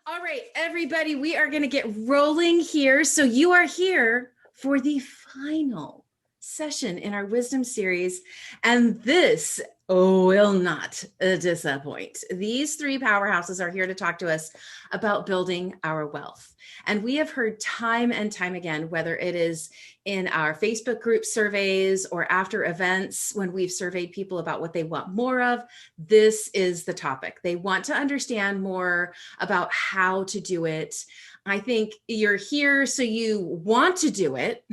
All right, everybody, we are going to get rolling here. So you are here for the final session in our wisdom series, and this will not disappoint. These three powerhouses are here to talk to us about building our wealth. And we have heard time and time again, whether it is in our Facebook group surveys or after events when we've surveyed people about what they want more of, this is the topic. They want to understand more about how to do it. I think you're here so you want to do it.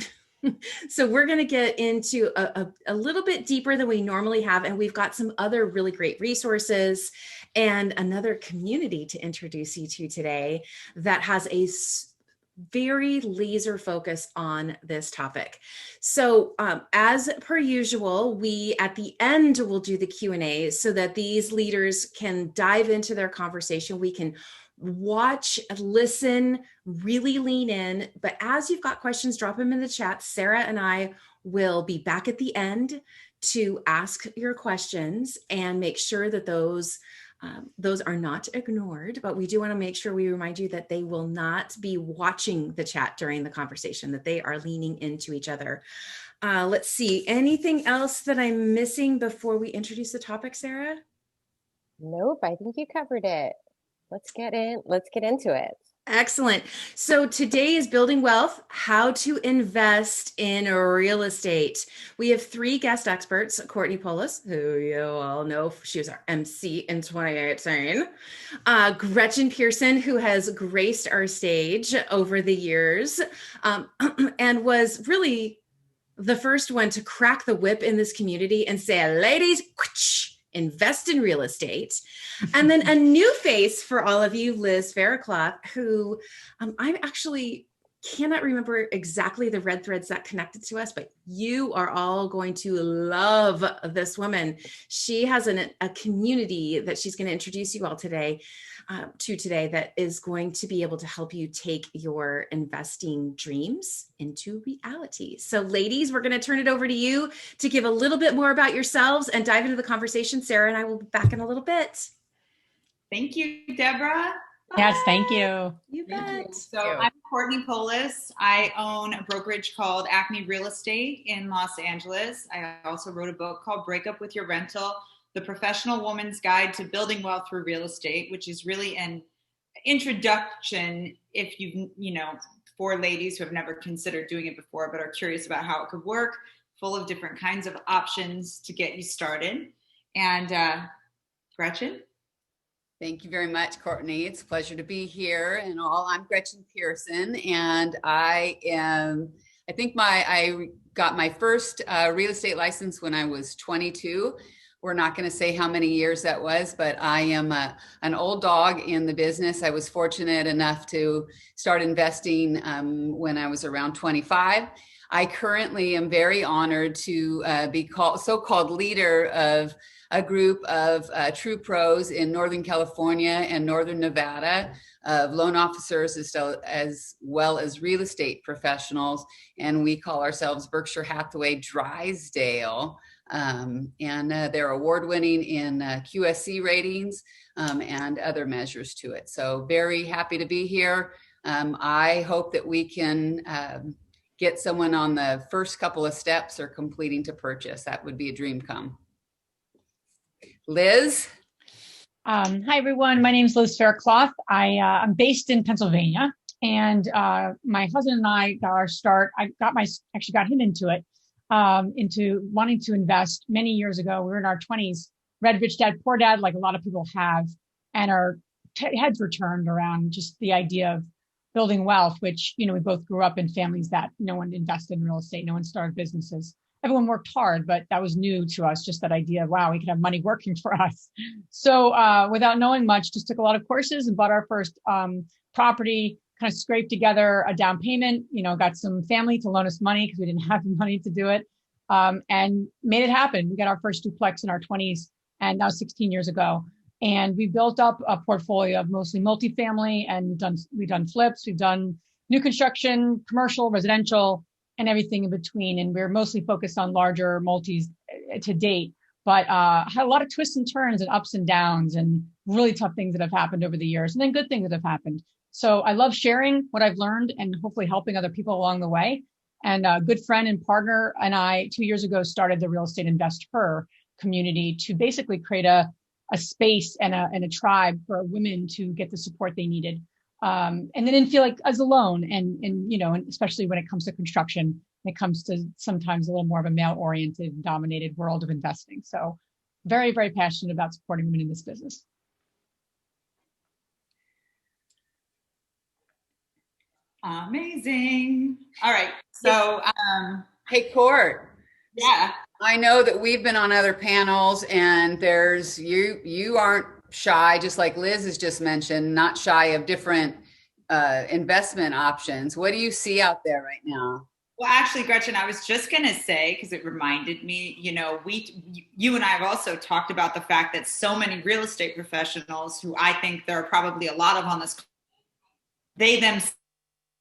So we're going to get into a little bit deeper than we normally have. And we've got some other really great resources and another community to introduce you to today that has a very laser focus on this topic. So as per usual, we at the end will do the Q&A so that these leaders can dive into their conversation. We can watch, listen, really lean in. But as you've got questions, drop them in the chat. Sarah and I will be back at the end to ask your questions and make sure that those are not ignored, but we do want to make sure we remind you that they will not be watching the chat during the conversation, that they are leaning into each other. Let's see, anything else that I'm missing before we introduce the topic, Sarah? Nope, I think you covered it. Let's get into it. Excellent. So today is building wealth, how to invest in real estate. We have three guest experts, Courtney Poulos, who you all know, she was our MC in 2018. Gretchen Pearson, who has graced our stage over the years and was really the first one to crack the whip in this community and say, ladies, invest in real estate. And then a new face for all of you, Liz Faircloth, who I actually cannot remember exactly the red threads that connected to us, but you are all going to love this woman. She has a community that she's going to introduce you all today that is going to be able to help you take your investing dreams into reality. So ladies, we're going to turn it over to you to give a little bit more about yourselves and dive into the conversation. Sarah and I will be back in a little bit. Thank you, Deborah. Yes, thank you. You bet. So I'm Courtney Poulos. I own a brokerage called Acme Real Estate in Los Angeles. I also wrote a book called Break Up With Your Rental, The Professional Woman's Guide to Building Wealth Through Real Estate, which is really an introduction if for ladies who have never considered doing it before but are curious about how it could work, full of different kinds of options to get you started. And Gretchen? Thank you very much, Courtney. It's a pleasure to be here and all. I'm Gretchen Pearson, and I got my first real estate license when I was 22. We're not going to say how many years that was, but I am an old dog in the business. I was fortunate enough to start investing when I was around 25. I currently am very honored to be so-called leader of a group of true pros in Northern California and Northern Nevada of loan officers as well as real estate professionals. And we call ourselves Berkshire Hathaway Drysdale. And they're award-winning in QSC ratings and other measures to it. So very happy to be here. I hope that we can get someone on the first couple of steps or completing to purchase. That would be a dream come. Liz? Hi, everyone. My name is Liz Faircloth. I'm based in Pennsylvania, and my husband and I got our start. Actually got him into it, into wanting to invest many years ago. We were in our 20s, read Rich Dad, Poor Dad, like a lot of people have, and our heads were turned around just the idea of building wealth, which, we both grew up in families that no one invested in real estate, no one started businesses. Everyone worked hard, but that was new to us, just that idea of, wow, we could have money working for us. So without knowing much, just took a lot of courses and bought our first property, kind of scraped together a down payment, got some family to loan us money because we didn't have the money to do it, and made it happen. We got our first duplex in our 20s, and that was 16 years ago. And we built up a portfolio of mostly multifamily, and we've done flips, we've done new construction, commercial, residential, and everything in between. And we're mostly focused on larger multis to date, but had a lot of twists and turns and ups and downs. And really tough things that have happened over the years, and then good things that have happened. So I love sharing what I've learned and hopefully helping other people along the way. And a good friend and partner and I 2 years ago started the Real Estate Investor community to basically create a space and a tribe for women to get the support they needed. And they didn't feel like as alone. And and especially when it comes to construction, it comes to sometimes a little more of a male oriented, dominated world of investing. So very, very passionate about supporting women in this business. Amazing. All right. So, hey, Court. yeah. I know that we've been on other panels, and there's you aren't shy, just like Liz has just mentioned, not shy of different investment options. What do you see out there right now? Well, actually, Gretchen, I was just going to say, because it reminded me, you and I have also talked about the fact that so many real estate professionals, who I think there are probably a lot of on this, they themselves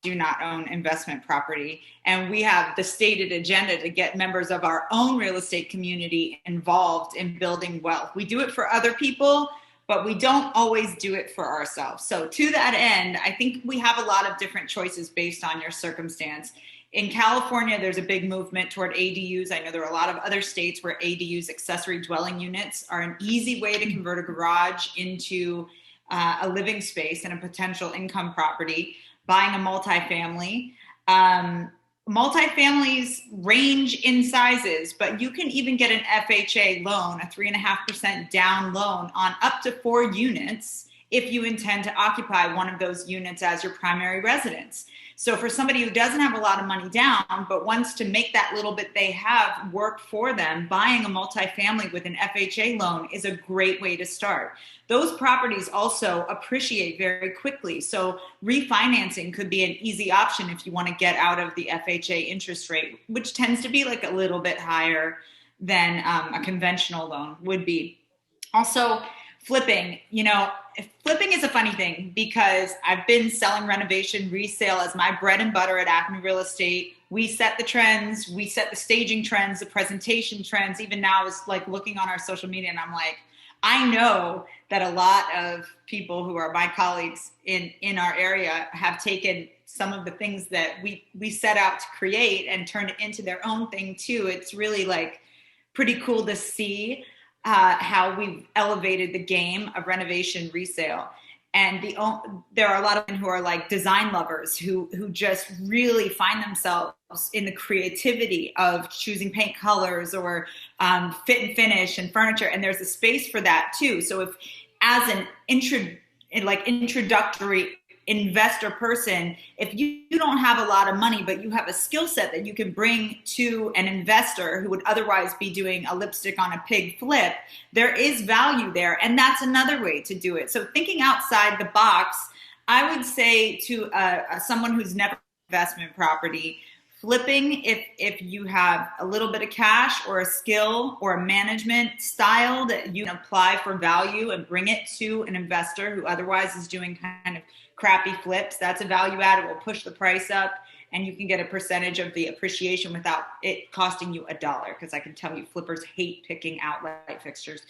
do not own investment property. And we have the stated agenda to get members of our own real estate community involved in building wealth. We do it for other people, but we don't always do it for ourselves. So to that end, I think we have a lot of different choices based on your circumstance. In California, there's a big movement toward ADUs. I know there are a lot of other states where ADUs, accessory dwelling units, are an easy way to convert a garage into a living space and a potential income property. Buying a multifamily. Multifamilies range in sizes, but you can even get an FHA loan, a 3.5% down loan on up to 4 units if you intend to occupy one of those units as your primary residence. So for somebody who doesn't have a lot of money down, but wants to make that little bit they have work for them, buying a multifamily with an FHA loan is a great way to start. Those properties also appreciate very quickly. So refinancing could be an easy option if you want to get out of the FHA interest rate, which tends to be like a little bit higher than a conventional loan would be. Also, flipping, flipping is a funny thing because I've been selling renovation resale as my bread and butter at Acme Real Estate. We set the trends, we set the staging trends, the presentation trends. Even now I was like looking on our social media and I'm like, I know that a lot of people who are my colleagues in our area have taken some of the things that we set out to create and turned it into their own thing too. It's really like pretty cool to see how we've elevated the game of renovation resale. And there are a lot of men who are like design lovers who just really find themselves in the creativity of choosing paint colors or fit and finish and furniture. And there's a space for that too. So if as an introductory investor person, if you don't have a lot of money, but you have a skill set that you can bring to an investor who would otherwise be doing a lipstick on a pig flip, there is value there. And that's another way to do it. So thinking outside the box, I would say to someone who's never investment property, flipping, if you have a little bit of cash or a skill or a management style that you can apply for value and bring it to an investor who otherwise is doing kind of crappy flips, that's a value add. It will push the price up and you can get a percentage of the appreciation without it costing you $1, because I can tell you flippers hate picking out light fixtures.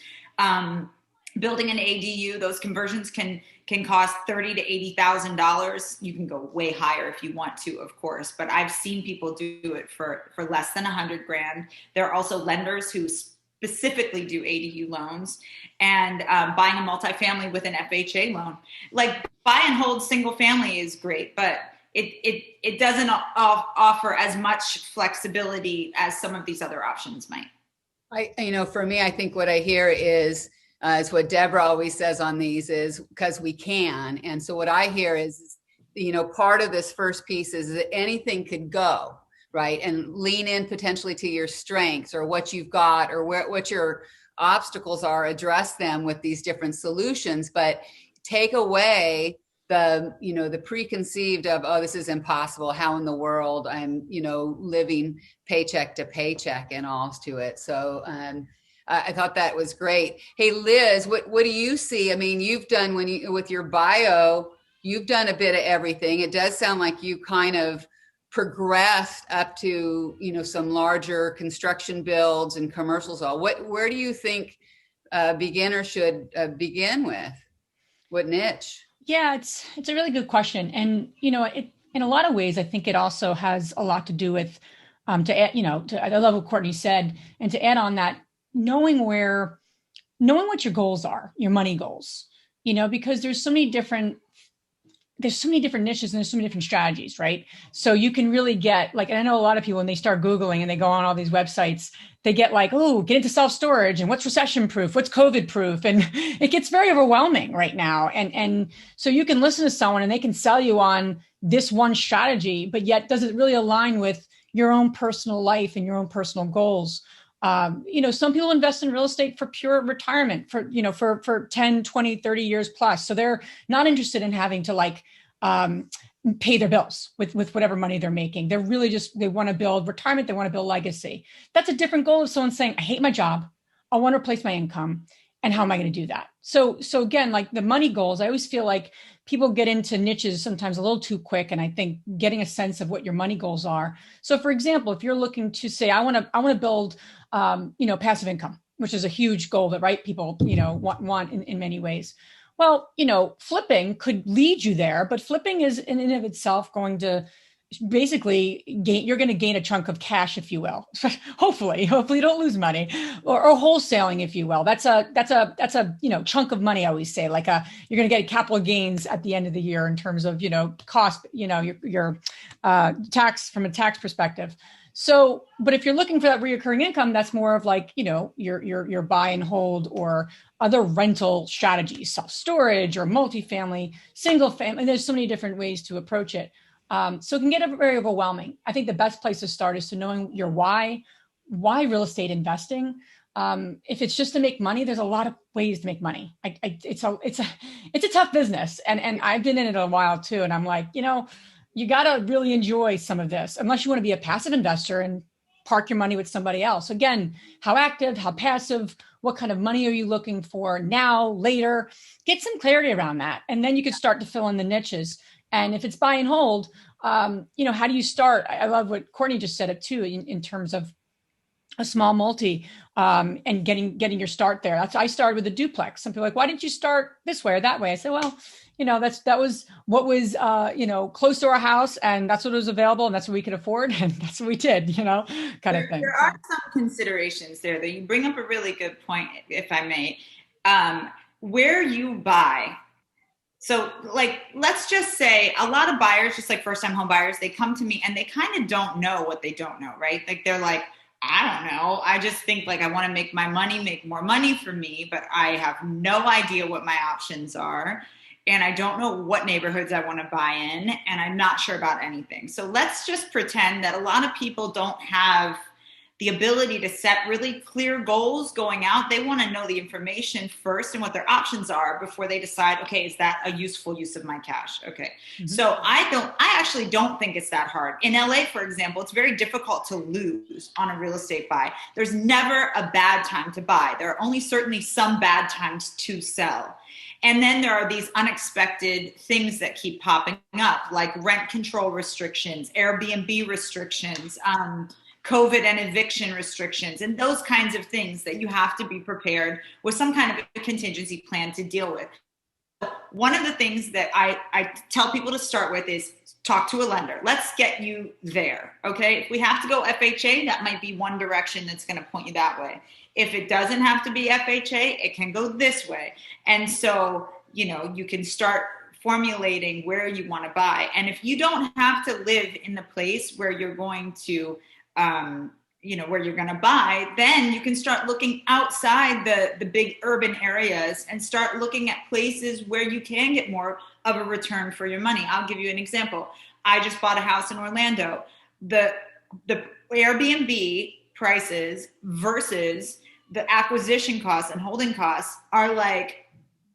Building an ADU, those conversions can cost $30,000 to $80,000. You can go way higher if you want to, of course, but I've seen people do it for less than $100,000. There are also lenders who specifically do ADU loans, and buying a multifamily with an FHA loan. Like buy and hold single family is great, but it doesn't offer as much flexibility as some of these other options might. For me, I think what I hear is what Deborah always says on these is because we can. And so what I hear is, part of this first piece is that anything could go, right? And lean in potentially to your strengths or what you've got or what your obstacles are, address them with these different solutions, but take away the preconceived of, oh, this is impossible. How in the world I'm, living paycheck to paycheck and all to it. So, I thought that was great. Hey, Liz, what do you see? I mean, you've done with your bio, you've done a bit of everything. It does sound like you kind of progressed up to, some larger construction builds and commercials. Where do you think beginners should begin with? What niche? Yeah, it's a really good question. And, in a lot of ways, I think it also has a lot to do with, to add, I love what Courtney said, and to add on that, knowing what your goals are, your money goals, because there's so many different niches and there's so many different strategies, right? So you can really get like, and I know a lot of people when they start Googling and they go on all these websites, they get like, oh, get into self-storage and what's recession proof, what's COVID proof. And it gets very overwhelming right now. And so you can listen to someone and they can sell you on this one strategy, but yet does it really align with your own personal life and your own personal goals? Some people invest in real estate for pure retirement for 10, 20, 30 years plus. So they're not interested in having to pay their bills with whatever money they're making. They're really they want to build retirement. They want to build legacy. That's a different goal of someone saying, I hate my job. I want to replace my income. And how am I going to do that? So again, like the money goals, I always feel like people get into niches sometimes a little too quick. And I think getting a sense of what your money goals are. So for example, if you're looking to say, I want to build, passive income, which is a huge goal that people, want in many ways. Well, flipping could lead you there, but flipping is in and of itself going to basically you're going to gain a chunk of cash, if you will. hopefully you don't lose money, or wholesaling, if you will. That's a chunk of money. I always say you're going to get capital gains at the end of the year in terms of, cost, your tax from a tax perspective. So, but if you're looking for that reoccurring income, that's more of your buy and hold or other rental strategies, self-storage or multifamily, single family. There's so many different ways to approach it. So it can get very overwhelming. I think the best place to start is to knowing your why real estate investing. If it's just to make money, there's a lot of ways to make money. It's a tough business, and I've been in it a while too. And I'm like, you got to really enjoy some of this, unless you want to be a passive investor and park your money with somebody else. Again, how active, how passive, what kind of money are you looking for now, later? Get some clarity around that, and then you can start to fill in the niches. And if it's buy and hold, how do you start? I love what Courtney just said it too, in terms of a small multi and getting your start there. I started with a duplex. Some people are like, why didn't you start this way or that way? I said, well, that was what was, close to our house, and that's what was available, and that's what we could afford, and that's what we did, kind of thing. There are some considerations there that you bring up a really good point, if I may. Where you buy. So let's just say a lot of buyers, just like first-time home buyers, they come to me and they kind of don't know what they don't know, right? They're like, I don't know. I just think I want to make more money for me, but I have no idea what my options are. And I don't know what neighborhoods I want to buy in, and I'm not sure about anything. So let's just pretend that a lot of people don't have the ability to set really clear goals going out. They want to know the information first and what their options are before they decide, okay, is that a useful use of my cash? Okay. Mm-hmm. So I actually don't think it's that hard. In LA, for example, it's very difficult to lose on a real estate buy. There's never a bad time to buy. There are only certainly some bad times to sell. And then there are these unexpected things that keep popping up, like rent control restrictions, Airbnb restrictions, COVID and eviction restrictions, and those kinds of things that you have to be prepared with some kind of a contingency plan to deal with. One of the things that I tell people to start with is talk to a lender. Let's get you there, okay? If we have to go FHA, that might be one direction that's going to point you that way. If it doesn't have to be FHA, it can go this way. And so, you can start formulating where you want to buy. And if you don't have to live in the place where you're going to where you're going to buy, then you can start looking outside the big urban areas and start looking at places where you can get more of a return for your money. I'll give you an example. I just bought a house in Orlando. The Airbnb prices versus the acquisition costs and holding costs are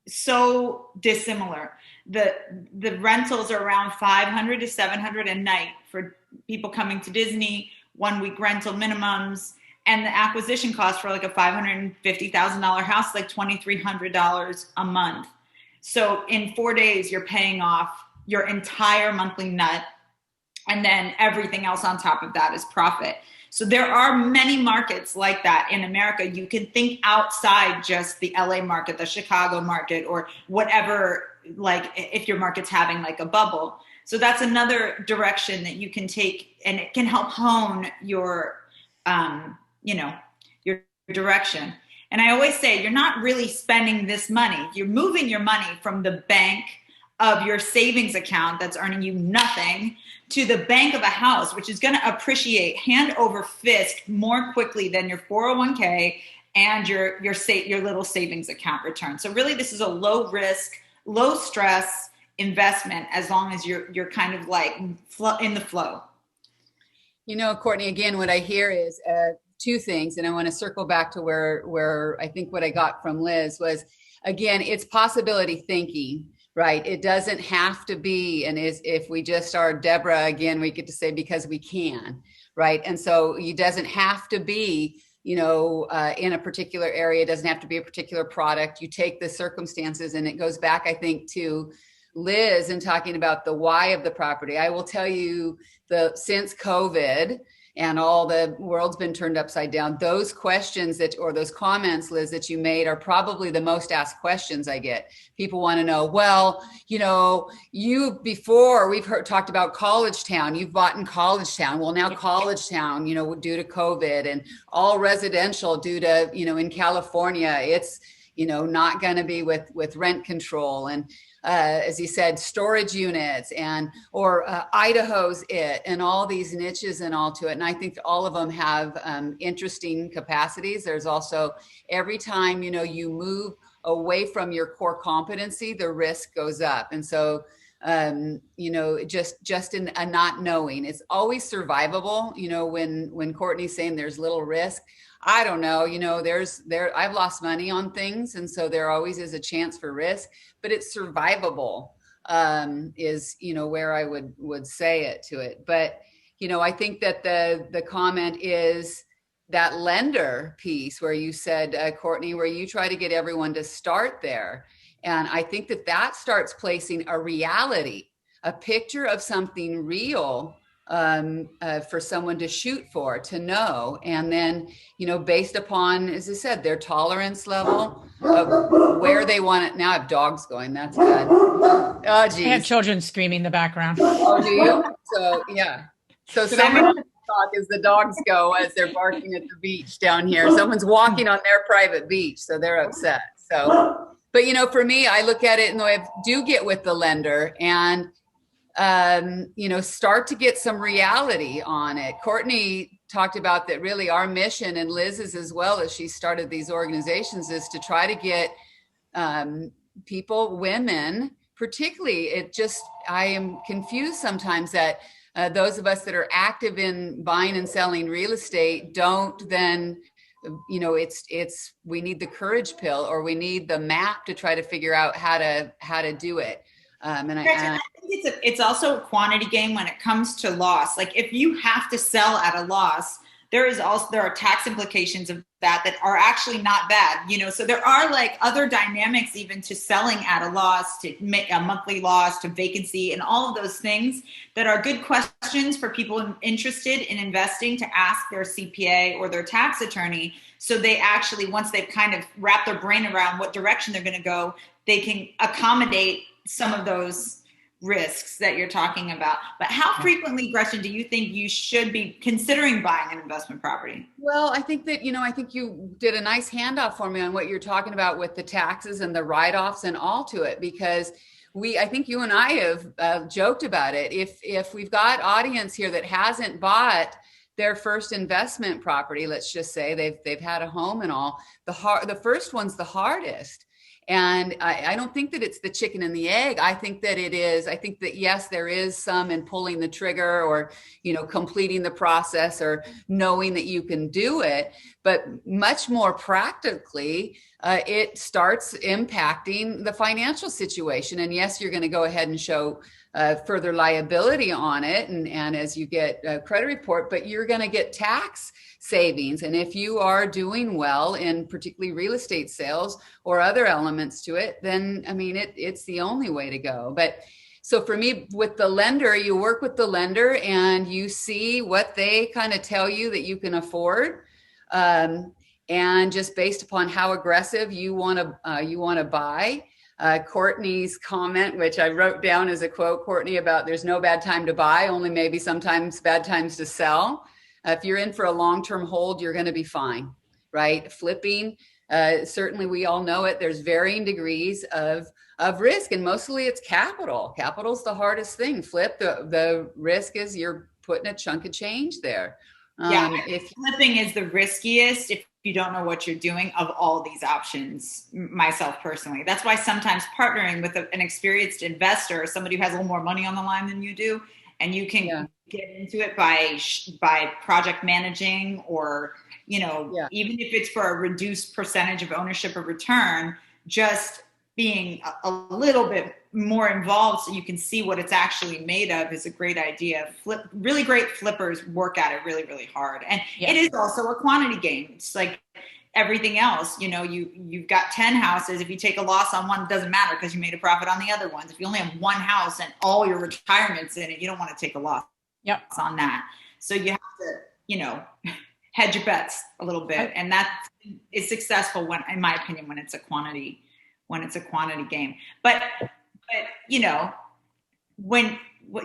so dissimilar. The rentals are around $500 to $700 a night for people coming to Disney, 1 week rental minimums, and the acquisition cost for a $550,000 house, $2,300 a month. So in 4 days, you're paying off your entire monthly nut, and then everything else on top of that is profit. So there are many markets like that in America. You can think outside just the LA market, the Chicago market, or whatever, like if your market's having like a bubble. So that's another direction that you can take, and it can help hone your, your direction. And I always say, you're not really spending this money. You're moving your money from the bank of your savings account that's earning you nothing to the bank of a house, which is going to appreciate hand over fist more quickly than your 401k and your little savings account return. So really, this is a low risk, low stress investment, as long as you're kind of like in the flow. Courtney, again, what I hear is two things, and I want to circle back to where I think what I got from Liz was, again, it's possibility thinking, right? It doesn't have to be, and if we just are Deborah, again, we get to say because we can, right? And so it doesn't have to be, in a particular area. It doesn't have to be a particular product. You take the circumstances, and it goes back, I think, to Liz and talking about the why of the property. I will tell you, since COVID and all the world's been turned upside down, those questions or those comments, Liz, that you made are probably the most asked questions I get. People want to know, well, we've talked about College Town. You've bought in College Town. Well, now College Town, due to COVID, and all residential due to, in California, it's, not going to be with rent control. And as you said, storage units or Idaho's it, and all these niches and all to it. And I think all of them have interesting capacities. There's also, every time, you move away from your core competency, the risk goes up. And so, just in a not knowing, it's always survivable. When Courtney's saying there's little risk, I don't know, I've lost money on things. And so there always is a chance for risk, but it's survivable, is, where I would say it to it. But, I think that the comment is that lender piece where you said, Courtney, where you try to get everyone to start there. And I think that starts placing a reality, a picture of something real, for someone to shoot for, to know. And then, based upon, as I said, their tolerance level of where they want it. Now I have dogs going. That's good. Oh, geez. I have children screaming in the background. Oh, do you? So, yeah. So someone talk as the dogs go as they're barking at the beach down here. Someone's walking on their private beach, so they're upset. So, but, for me, I look at it and I do get with the lender and, start to get some reality on it. Courtney talked about that really our mission, and Liz's as well, as she started these organizations, is to try to get people, women, particularly, I am confused sometimes that those of us that are active in buying and selling real estate don't then, we need the courage pill, or we need the map to try to figure out how to do it. I think it's also a quantity game when it comes to loss. Like if you have to sell at a loss, there are tax implications of that are actually not bad. So there are like other dynamics even to selling at a loss, to make a monthly loss, to vacancy, and all of those things that are good questions for people interested in investing to ask their CPA or their tax attorney. So they actually, once they've kind of wrapped their brain around what direction they're going to go, they can accommodate some of those risks that you're talking about. But how frequently, Gretchen, do you think you should be considering buying an investment property? Well, I think that, I think you did a nice handoff for me on what you're talking about with the taxes and the write-offs and all to it, because I think you and I have joked about it. If we've got audience here that hasn't bought their first investment property, let's just say they've had a home and all, the first one's the hardest. And I don't think that it's the chicken and the egg. I think that it is. I think that, yes, there is some in pulling the trigger or, completing the process or knowing that you can do it. But much more practically, it starts impacting the financial situation. And yes, you're going to go ahead and show further liability on it. And as you get a credit report, but you're going to get tax savings. And if you are doing well in particularly real estate sales or other elements to it, then, it's the only way to go. But So for me, with the lender, you work with the lender and you see what they kind of tell you that you can afford. And just based upon how aggressive you want to buy. Courtney's comment, which I wrote down as a quote, Courtney, about there's no bad time to buy, only maybe sometimes bad times to sell. If you're in for a long-term hold, you're going to be fine, right? Flipping, certainly we all know it. There's varying degrees of risk, and mostly it's capital. Capital's the hardest thing. Flip, the risk is you're putting a chunk of change there. If flipping is the riskiest if you don't know what you're doing of all these options, myself personally. That's why sometimes partnering with an experienced investor, somebody who has a little more money on the line than you do, and you can get into it by project managing, or, even if it's for a reduced percentage of ownership or return, just being a little bit more involved so you can see what it's actually made of is a great idea. Really great flippers work at it really, really hard. And it is also a quantity game. It's like everything else, you've got 10 houses. If you take a loss on one, it doesn't matter because you made a profit on the other ones. If you only have one house and all your retirement's in it, you don't want to take a loss on that. So you have to, hedge your bets a little bit. And that is successful when, in my opinion, when it's a quantity game. But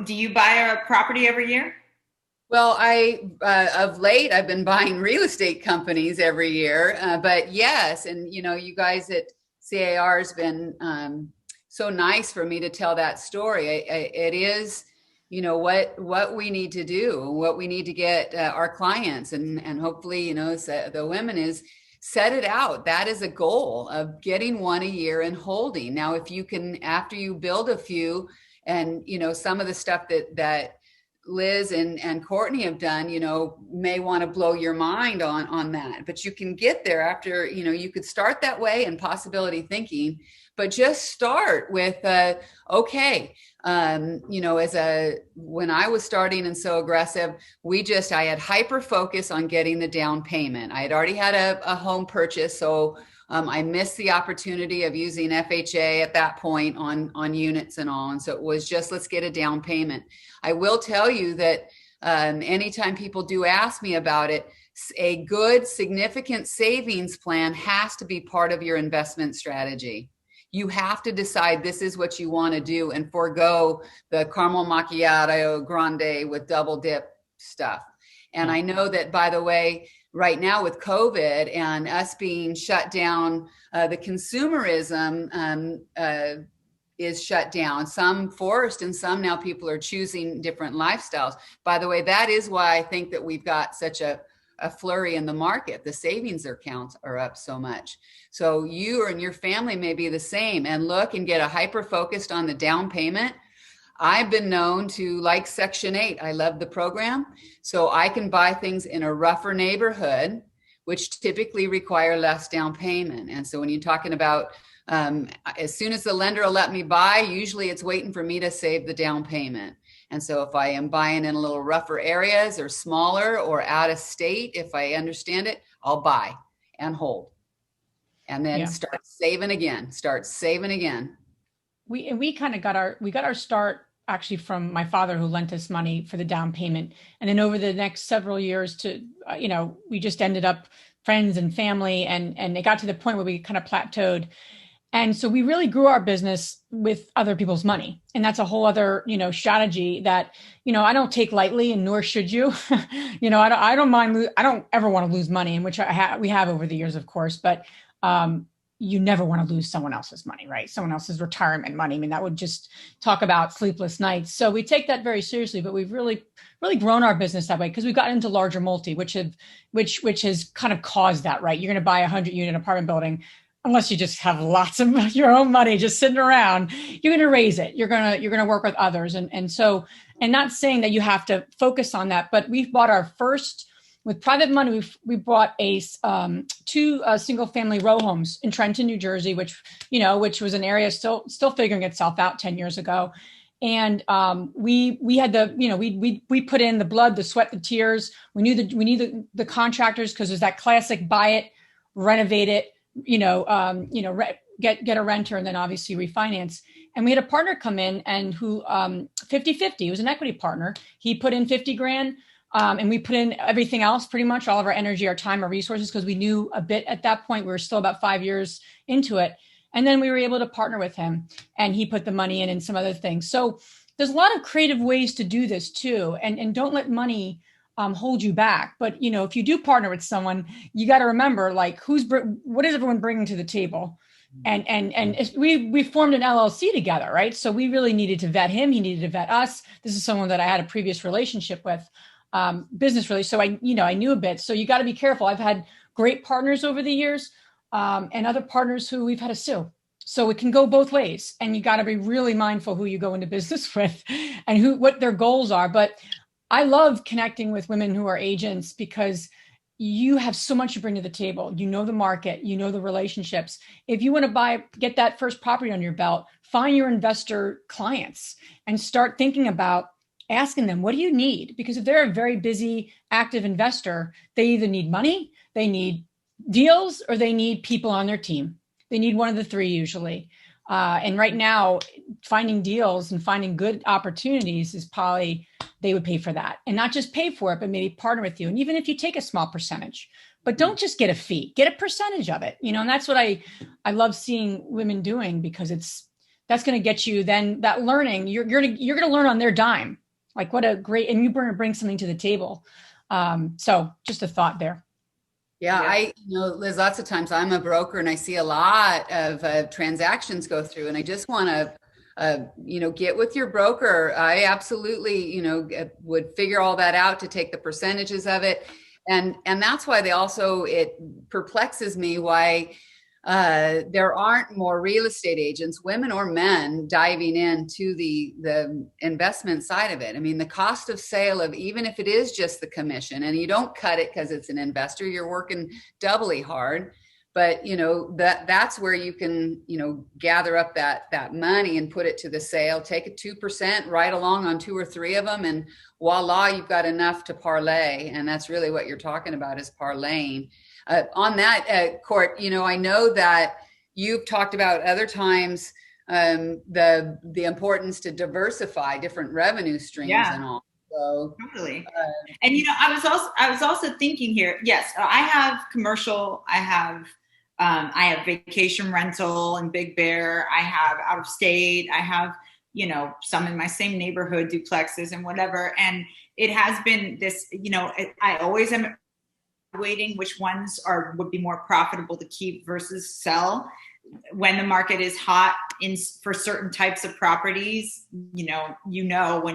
do you buy a property every year? Well, of late, I've been buying real estate companies every year, but yes. And, you guys at CAR has been so nice for me to tell that story. It is, what we need to do, what we need to get our clients and hopefully, the women is set it out. That is a goal of getting one a year and holding. Now, if you can, after you build a few, and some of the stuff that Liz and Courtney have done, may want to blow your mind on that, but you can get there after, you could start that way and possibility thinking, but just start with, when I was starting and so aggressive, I had hyper focus on getting the down payment. I had already had a home purchase. So I missed the opportunity of using FHA at that point on units and all. And so it was just, let's get a down payment. I will tell you that anytime people do ask me about it, a good significant savings plan has to be part of your investment strategy. You have to decide this is what you want to do and forego the caramel macchiato grande with double dip stuff. And I know that, by the way, right now with COVID and us being shut down, the consumerism is shut down, some forced and some now people are choosing different lifestyles. By the way, that is why I think that we've got such a flurry in the market. The savings accounts are up so much. So you and your family may be the same and look and get a hyper focused on the down payment. I've been known to like Section 8. I love the program. So I can buy things in a rougher neighborhood, which typically require less down payment. And so when you're talking about as soon as the lender will let me buy, usually it's waiting for me to save the down payment. And so if I am buying in a little rougher areas or smaller or out of state, if I understand it, I'll buy and hold. And then start saving again. We kind of got our start actually from my father, who lent us money for the down payment. And then over the next several years we just ended up friends and family, and it got to the point where we kind of plateaued. And so we really grew our business with other people's money. And that's a whole other, strategy that, I don't take lightly, and nor should you. I don't ever want to lose money, in which we have over the years, of course, but you never want to lose someone else's money, right? Someone else's retirement money. I mean, that would just talk about sleepless nights. So we take that very seriously, but we've really, really grown our business that way because we've gotten into larger multi, which has kind of caused that, right? You're going to buy a 100-unit apartment building. Unless you just have lots of your own money just sitting around, you're going to raise it. You're going to work with others. And not saying that you have to focus on that, but we've bought our first, with private money, we bought two single family row homes in Trenton, New Jersey, which was an area still figuring itself out 10 years ago. And we had we put in the blood, the sweat, the tears. We knew the contractors, because there's that classic buy it, renovate it, get a renter, and then obviously refinance. And we had a partner come in and who 50-50, he was an equity partner. He put in 50 grand. And we put in everything else, pretty much all of our energy, our time, our resources, because we knew a bit at that point. We were still about 5 years into it. And then we were able to partner with him, and he put the money in and some other things. So there's a lot of creative ways to do this too. And don't let money hold you back. But, you know, if you do partner with someone, you got to remember, like, what is everyone bringing to the table? And we formed an LLC together, right? So we really needed to vet him. He needed to vet us. This is someone that I had a previous relationship with. Business really. So I knew a bit. So you got to be careful. I've had great partners over the years, and other partners who we've had to sue. So it can go both ways, and you got to be really mindful who you go into business with and what their goals are. But I love connecting with women who are agents because you have so much to bring to the table. You know the market, you know the relationships. If you want to get that first property on your belt, find your investor clients and start thinking about asking them, what do you need? Because if they're a very busy, active investor, they either need money, they need deals, or they need people on their team. They need one of the three usually. And right now, finding deals and finding good opportunities is probably, they would pay for that. And not just pay for it, but maybe partner with you. And even if you take a small percentage, but don't just get a fee, get a percentage of it. And that's what I love seeing women doing, because that's going to get you then that learning. You're going to learn on their dime. Like, what a great, and you bring something to the table. So just a thought there. Yeah, Liz, lots of times I'm a broker and I see a lot of transactions go through, and I just want to, get with your broker. I absolutely, would figure all that out to take the percentages of it. And that's why it perplexes me why there aren't more real estate agents, women or men, diving into the investment side of it. I mean, the cost of sale of, even if it is just the commission, and you don't cut it because it's an investor, you're working doubly hard. But that's where you can gather up that money and put it to the sale. Take a 2% right along on 2 or 3 of them, and voila, you've got enough to parlay. And that's really what you're talking about, is parlaying. On that, Court, I know that you've talked about other times the importance to diversify different revenue streams and all. So totally. And I was also thinking here. Yes, I have commercial. I have vacation rental in Big Bear. I have out of state. I have some in my same neighborhood, duplexes and whatever. And it has been this. I always am waiting which ones would be more profitable to keep versus sell when the market is hot for certain types of properties. When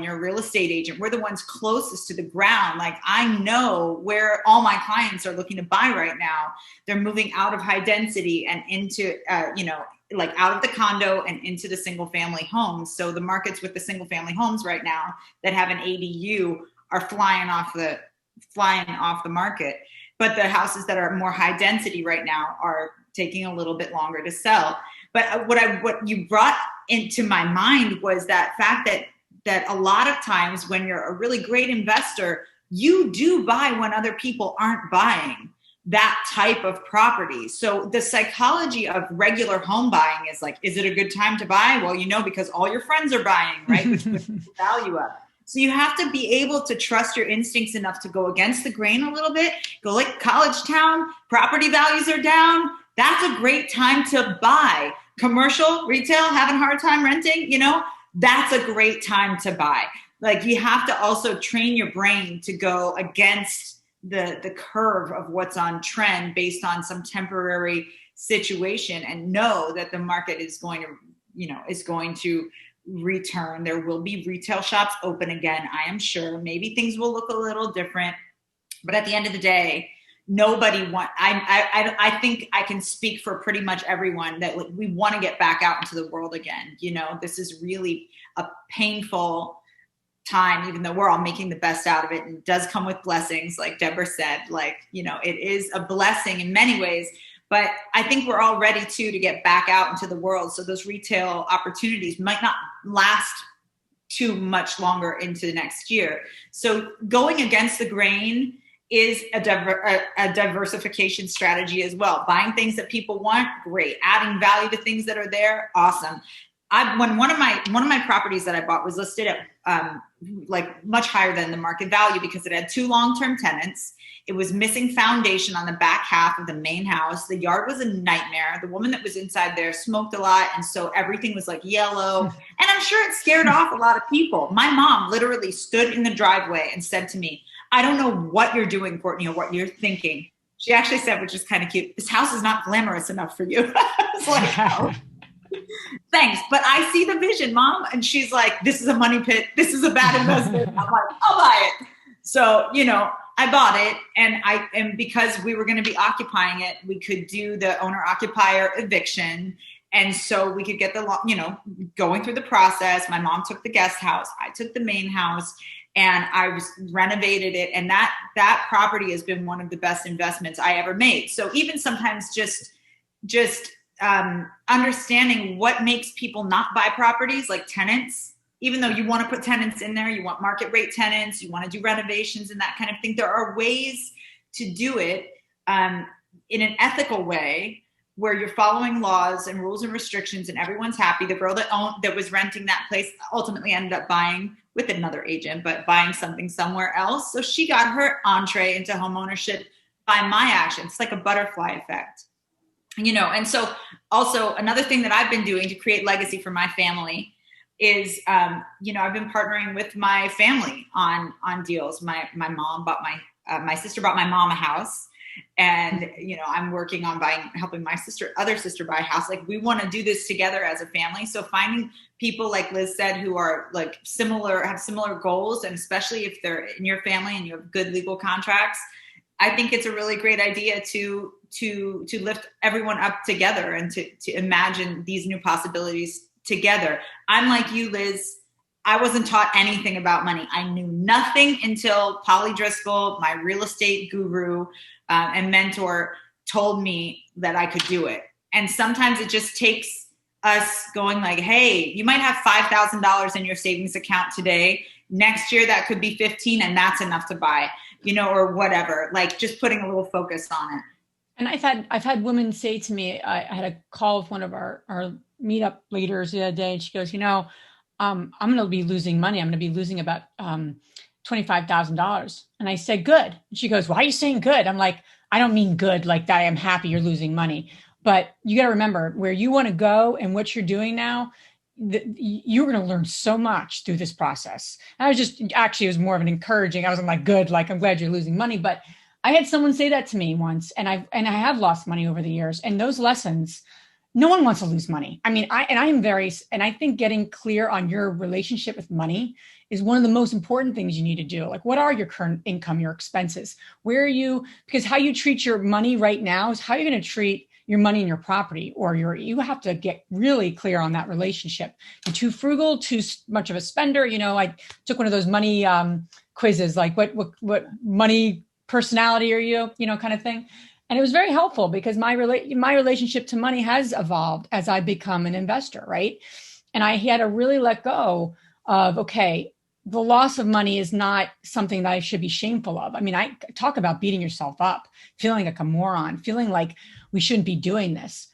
you're a real estate agent, we're the ones closest to the ground. Like, I know where all my clients are looking to buy right now. They're moving out of high density and into like out of the condo and into the single family homes. So the markets with the single family homes right now that have an ADU are flying off the market. But the houses that are more high density right now are taking a little bit longer to sell. But what you brought into my mind was that fact that a lot of times when you're a really great investor, you do buy when other people aren't buying that type of property. So the psychology of regular home buying is like, is it a good time to buy? Well, because all your friends are buying, right? Which puts the value up. So you have to be able to trust your instincts enough to go against the grain a little bit. Go like college town, property values are down. That's a great time to buy. Commercial, retail, having a hard time renting, that's a great time to buy. Like, you have to also train your brain to go against the curve of what's on trend based on some temporary situation, and know that the market is going to return. There will be retail shops open again, I am sure. Maybe things will look a little different, but at the end of the day, I think I can speak for pretty much everyone that we want to get back out into the world again. This is really a painful time, even though we're all making the best out of it, and it does come with blessings, like Deborah said. It is a blessing in many ways. But I think we're all ready to get back out into the world. So those retail opportunities might not last too much longer into the next year. So going against the grain is a diversification strategy as well. Buying things that people want, great. Adding value to things that are there, awesome. when one of my properties that I bought was listed at like much higher than the market value because it had 2 long-term tenants. It was missing foundation on the back half of the main house. The yard was a nightmare. The woman that was inside there smoked a lot, and so everything was like yellow. And I'm sure it scared off a lot of people. My mom literally stood in the driveway and said to me, "I don't know what you're doing, Courtney, or what you're thinking." She actually said, which is kind of cute, "This house is not glamorous enough for you." I was like, "Oh, thanks, but I see the vision, Mom." And she's like, "This is a money pit. This is a bad investment." I'm like, "I'll buy it." So, I bought it, and because we were going to be occupying it, we could do the owner occupier eviction. And so we could get going through the process. My mom took the guest house. I took the main house, and I renovated it. And that property has been one of the best investments I ever made. So even sometimes just understanding what makes people not buy properties, like tenants, even though you want to put tenants in there, you want market rate tenants, you want to do renovations and that kind of thing. There are ways to do it in an ethical way where you're following laws and rules and restrictions and everyone's happy. The girl that was renting that place ultimately ended up buying with another agent, but buying something somewhere else. So she got her entree into home ownership by my action. It's like a butterfly effect, And so also another thing that I've been doing to create legacy for my family is, I've been partnering with my family on deals. My mom bought my sister bought my mom a house, and I'm working on helping my other sister buy a house. Like, we want to do this together as a family. So finding people, like Liz said, who are like have similar goals, and especially if they're in your family and you have good legal contracts, I think it's a really great idea to lift everyone up together and to imagine these new possibilities together. I'm like you, Liz. I wasn't taught anything about money. I knew nothing until Polly Driscoll, my real estate guru and mentor, told me that I could do it. And sometimes it just takes us going like, hey, you might have $5,000 in your savings account today. Next year, that could be 15, and that's enough to buy, or whatever. Like, just putting a little focus on it. And I've had women say to me, I had a call with one of our meetup leaders the other day, and she goes, I'm going to be losing money. I'm going to be losing about $25,000. And I said, good. And she goes, why are you saying good? I'm like, I don't mean good like that. I am happy you're losing money. But you got to remember where you want to go and what you're doing now. You're going to learn so much through this process. And it was more of an encouraging. I wasn't like, good, like, I'm glad you're losing money. But I had someone say that to me once, and I have lost money over the years. And those lessons, no one wants to lose money. I mean, I think getting clear on your relationship with money is one of the most important things you need to do. Like, what are your current income, your expenses? Where are you? Because how you treat your money right now is how you're going to treat your money and your property, or you have to get really clear on that relationship. You're too frugal, too much of a spender. I took one of those money quizzes, like what money personality are you, kind of thing. And it was very helpful because my relationship to money has evolved as I become an investor, right? And I had to really let go of, okay, the loss of money is not something that I should be shameful of. I mean, I talk about beating yourself up, feeling like a moron, feeling like we shouldn't be doing this.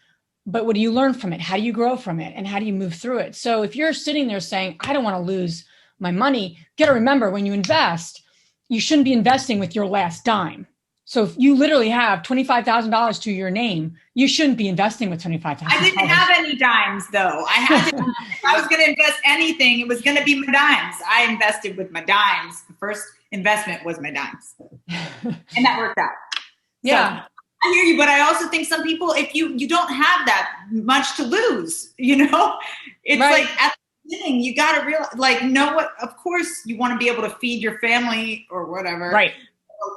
But what do you learn from it? How do you grow from it? And how do you move through it? So if you're sitting there saying, I don't want to lose my money, you got to remember, when you invest, you shouldn't be investing with your last dime. So if you literally have $25,000 to your name, you shouldn't be investing with $25,000. I didn't have any dimes, though. If I was going to invest anything, it was going to be my dimes. I invested with my dimes. The first investment was my dimes. And that worked out. Yeah. So, I hear you, but I also think some people, if you don't have that much to lose, it's right. Like at the beginning, you got to realize, of course you want to be able to feed your family or whatever. Right.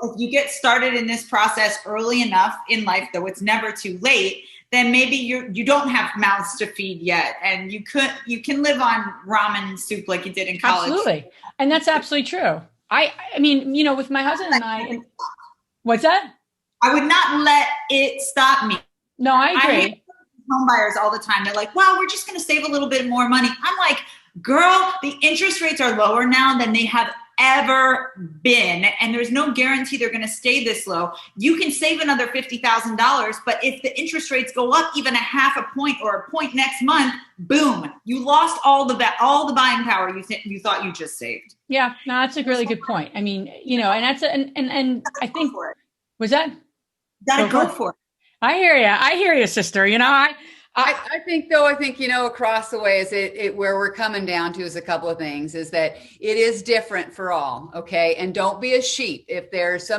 If you get started in this process early enough in life, though it's never too late, then maybe you don't have mouths to feed yet, and you can live on ramen soup like you did in college. Absolutely, and that's absolutely true. I mean, with my husband and I. What's that? I would not let it stop me. No, I agree. I hear home buyers all the time. They're like, "Well, we're just going to save a little bit more money." I'm like, "Girl, the interest rates are lower now than they have ever been, and there's no guarantee they're going to stay this low. You can save another $50,000, but if the interest rates go up even a half a point or a point next month, boom, you lost all the buying power you thought you just saved. Yeah, no, that's a really good point. I mean, you know, and that's and I think was that gotta go for it. I hear you, sister. You know, I think though, you know, across the way is where we're coming down to is a couple of things, is that it is different for all. Okay. And don't be a sheep. If there's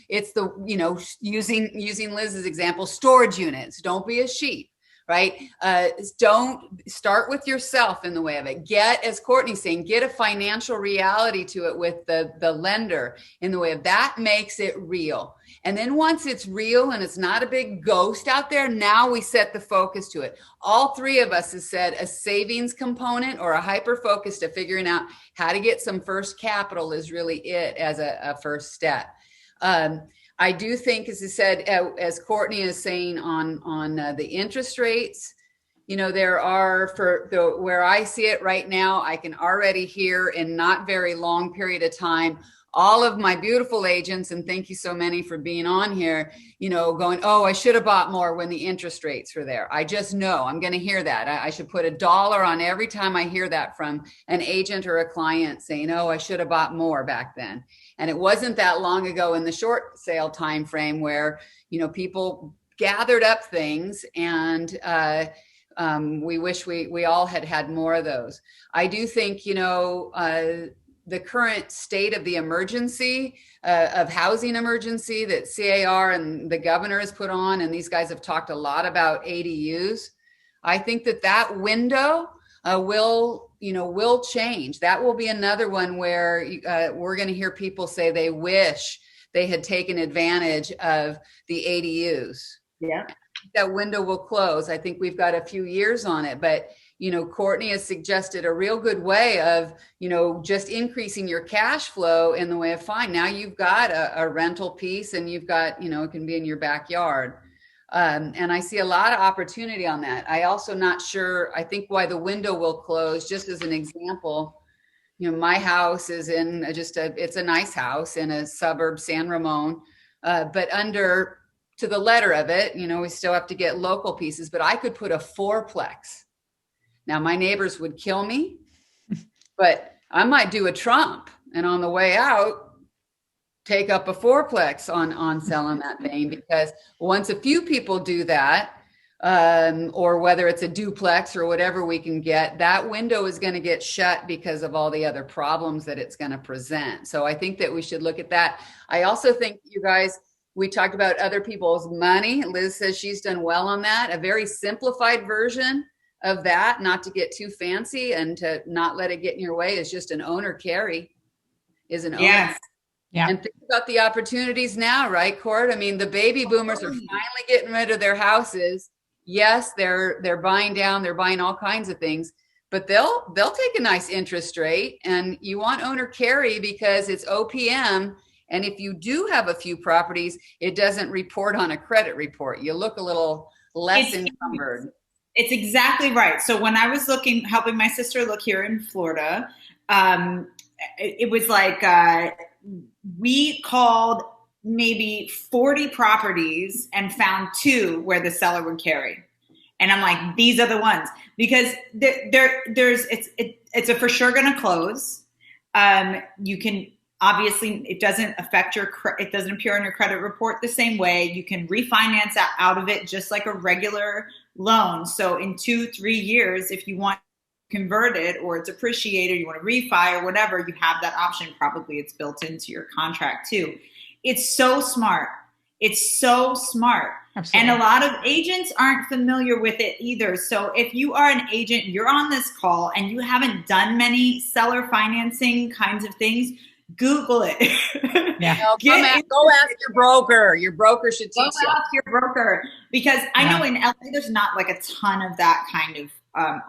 it's the, you know, using Liz's example, storage units, don't be a sheep, right? Don't start with yourself in the way of it. As Courtney's saying, get a financial reality to it with the lender in the way of that makes it real. And then once it's real and it's not a big ghost out there, now we set the focus to it. All three of us have said a savings component or a hyper focus to figuring out how to get some first capital is really it as a first step. I do think, as I said, as Courtney is saying on the interest rates, you know, there are where I see it right now, I can already hear in not very long period of time, all of my beautiful agents, and thank you so many for being on here, you know, going, oh, I should have bought more when the interest rates were there. I just know I'm going to hear that. I should put $1 on every time I hear that from an agent or a client saying, oh, I should have bought more back then. And it wasn't that long ago in the short sale time frame where, you know, people gathered up things, and we wish we all had more of those. I do think, you know, the current state of the emergency, of housing emergency that CAR and the governor has put on, and these guys have talked a lot about ADUs. I think that window will change. That will be another one where we're going to hear people say they wish they had taken advantage of the ADUs. Yeah. That window will close. I think we've got a few years on it, but you know, Courtney has suggested a real good way of, you know, just increasing your cash flow in the way of fine. Now you've got a rental piece, and you've got, you know, it can be in your backyard. And I see a lot of opportunity on that. I also not sure, I think why the window will close, just as an example, you know, my house is in it's a nice house in a suburb, San Ramon, but under to the letter of it, you know, we still have to get local pieces, but I could put a fourplex. Now, my neighbors would kill me, but I might do a Trump, and on the way out, take up a fourplex on selling that thing, because once a few people do that, or whether it's a duplex or whatever we can get, that window is going to get shut because of all the other problems that it's going to present. So I think that we should look at that. I also think, you guys, we talked about other people's money. Liz says she's done well on that. A very simplified version of that, not to get too fancy and to not let it get in your way, is just an owner carry, is an owner. Yes. Yeah. And think about the opportunities now, right, Court? I mean, the baby boomers are finally getting rid of their houses. Yes, they're buying down, they're buying all kinds of things, but they'll take a nice interest rate, and you want owner carry because it's OPM. And if you do have a few properties, it doesn't report on a credit report. You look a little less encumbered. It's exactly right. So when I was helping my sister look here in Florida, it was like we called maybe 40 properties and found 2 where the seller would carry. And I'm like, these are the ones, because it's a for sure going to close. You can obviously, it doesn't affect it doesn't appear on your credit report the same way. You can refinance out of it just like a regular loan. So in 2-3 years, if you want to convert it or it's appreciated, you want to refi or whatever, you have that option. Probably it's built into your contract too. It's so smart. It's so smart. Absolutely. And a lot of agents aren't familiar with it either. So if you are an agent, you're on this call and you haven't done many seller financing kinds of things, Google it. Yeah. Go ask your broker. Your broker should teach you. Go ask your broker, because I know in LA there's not like a ton of that kind of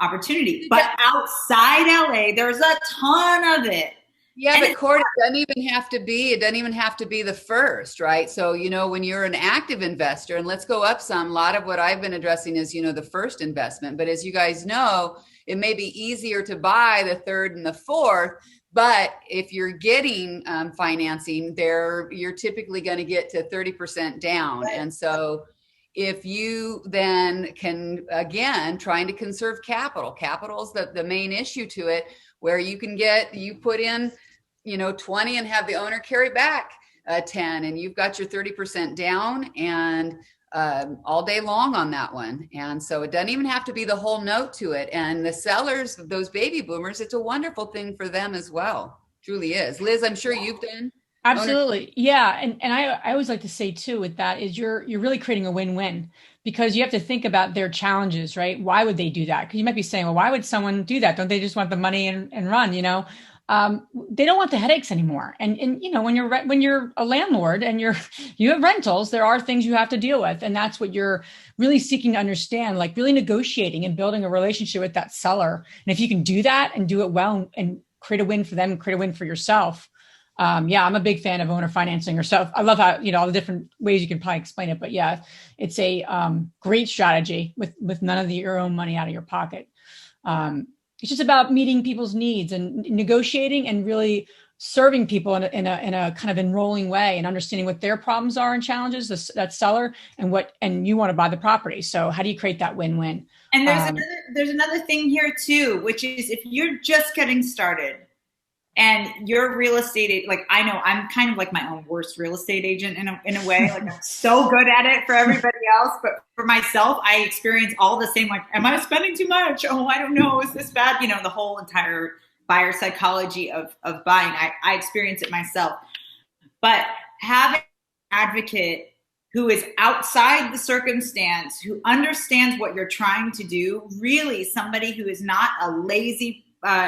opportunity, but outside LA there's a ton of it. Yeah, but Court, it doesn't even have to be the first, right? So, you know, when you're an active investor, and let's go up some, a lot of what I've been addressing is, you know, the first investment. But as you guys know, it may be easier to buy the third and the fourth, But if you're getting financing there, you're typically going to get to 30% down. Right. And so if you then can, again, trying to conserve capital is the main issue to it, where you put in, 20 and have the owner carry back 10, and you've got your 30% down and all day long on that one. And so it doesn't even have to be the whole note to it. And the sellers, those baby boomers, it's a wonderful thing for them as well. Truly is. Liz, I'm sure you've done. Absolutely. Yeah. And I always like to say too, with that is you're really creating a win-win, because you have to think about their challenges, right? Why would they do that? Because you might be saying, well, why would someone do that? Don't they just want the money and run, they don't want the headaches anymore. And when you're a landlord and you have rentals, there are things you have to deal with. And that's what you're really seeking to understand, like really negotiating and building a relationship with that seller. And if you can do that and do it well and create a win for them and create a win for yourself. I'm a big fan of owner financing yourself. I love how, all the different ways you can probably explain it, but yeah, it's a great strategy with none of your own money out of your pocket. It's just about meeting people's needs and negotiating and really serving people in a kind of enrolling way and understanding what their problems are and challenges, that seller, and you want to buy the property. So how do you create that win-win? And there's another thing here too, which is if you're just getting started and you're real estate, like I know I'm kind of like my own worst real estate agent in a way, like I'm so good at it for everybody else, but for myself, I experience all the same, like, am I spending too much? Oh, I don't know. Is this bad? The whole entire buyer psychology of buying. I experience it myself, but having an advocate who is outside the circumstance, who understands what you're trying to do, really somebody who is not a lazy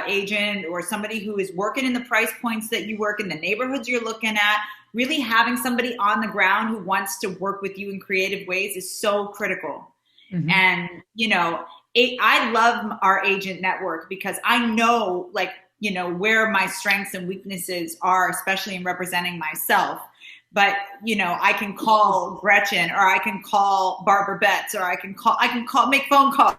agent or somebody who is working in the price points that you work in, the neighborhoods you're looking at, really having somebody on the ground who wants to work with you in creative ways is so critical. Mm-hmm. And, I love our agent network because I know, where my strengths and weaknesses are, especially in representing myself. But, I can call Gretchen, or I can call Barbara Betts, or I can make phone calls.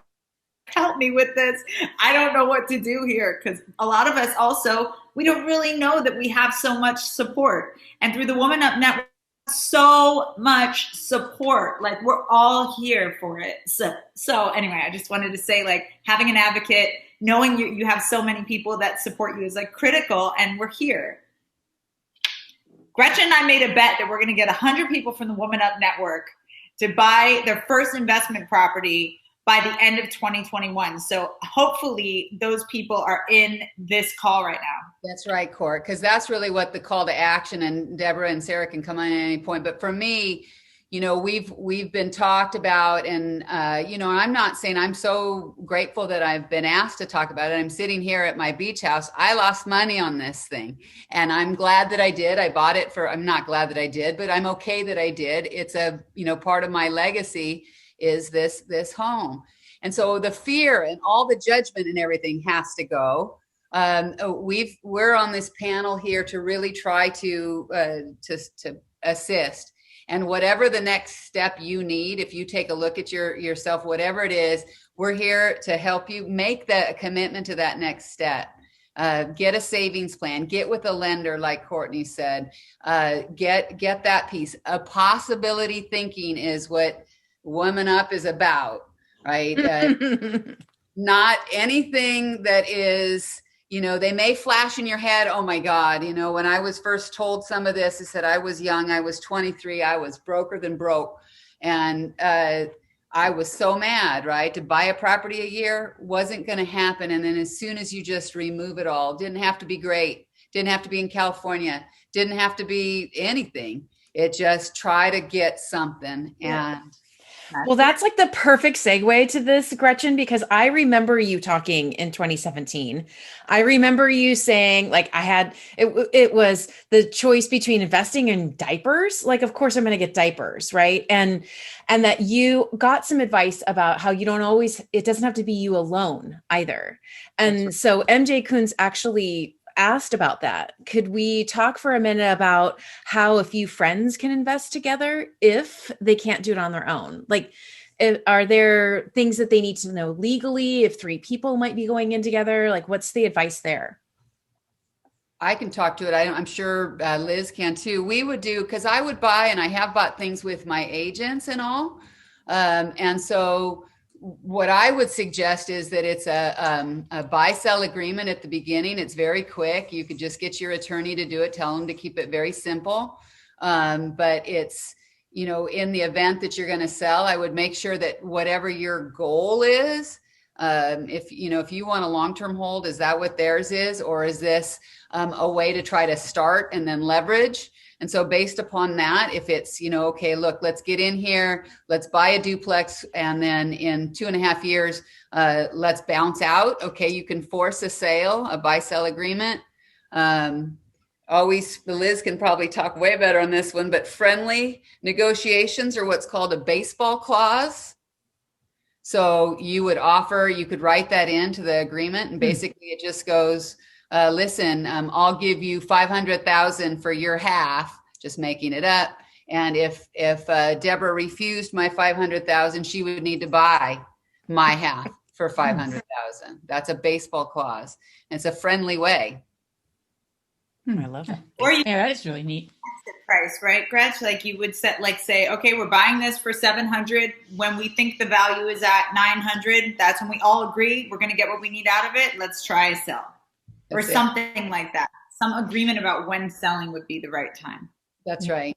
Help me with this. I don't know what to do here, because a lot of us also, we don't really know that we have so much support. And through the Woman Up Network, so much support. Like, we're all here for it. So anyway, I just wanted to say, having an advocate, knowing you have so many people that support you is critical, and we're here. Gretchen and I made a bet that we're going to get 100 people from the Woman Up Network to buy their first investment property by the end of 2021. So hopefully those people are in this call right now. That's right, Court, because that's really what the call to action, and Deborah and Sarah can come on at any point. But for me, we've been talked about, and I'm not saying, I'm so grateful that I've been asked to talk about it. I'm sitting here at my beach house. I lost money on this thing, and I'm glad that I did. I bought it I'm not glad that I did, but I'm okay that I did. It's a, part of my legacy is this home. And so the fear and all the judgment and everything has to go. We're on this panel here to really try to assist. And whatever the next step you need, if you take a look at yourself, whatever it is, we're here to help you make that commitment to that next step. Get a savings plan, get with a lender, like Courtney said, get that piece. A possibility thinking is what Woman Up is about, right? Not anything that is, they may flash in your head. Oh my God. When I was first told some of this, I said, I was young, I was 23, I was broker than broke. And I was so mad, right? To buy a property a year wasn't going to happen. And then as soon as you just remove it all, didn't have to be great, didn't have to be in California, didn't have to be anything. It just try to get something. And well, that's the perfect segue to this, Gretchen, because I remember you talking in 2017. I remember you saying it was the choice between investing in diapers. Of course I'm going to get diapers. Right. And that you got some advice about how you don't always, it doesn't have to be you alone either. And right. So MJ Kuhn's actually asked about that. Could we talk for a minute about how a few friends can invest together if they can't do it on their own? Are there things that they need to know legally if 3 people might be going in together? What's the advice there? I can talk to it. I'm sure Liz can too. We would do, because I would buy, and I have bought things with my agents and all. And so what I would suggest is that it's a buy-sell agreement at the beginning. It's very quick. You could just get your attorney to do it. Tell them to keep it very simple. But it's, in the event that you're going to sell, I would make sure that whatever your goal is, if you want a long-term hold, is that what theirs is? Or is this a way to try to start and then leverage? And so based upon that, if it's, okay, look, let's get in here, let's buy a duplex, and then in 2.5 years, let's bounce out. Okay, you can force a sale, a buy-sell agreement. Liz can probably talk way better on this one, but friendly negotiations are what's called a baseball clause. So you could write that into the agreement, and basically it just goes, listen, I'll give you $500,000 for your half, just making it up. And if Deborah refused my $500,000, she would need to buy my half for $500,000. That's a baseball clause. And it's a friendly way. I love it. That is really neat. Price, right, Gretch? Like you would say, okay, we're buying this for $700. When we think the value is at $900, that's when we all agree we're going to get what we need out of it. Let's try a sell. Or something like that. Some agreement about when selling would be the right time. That's right.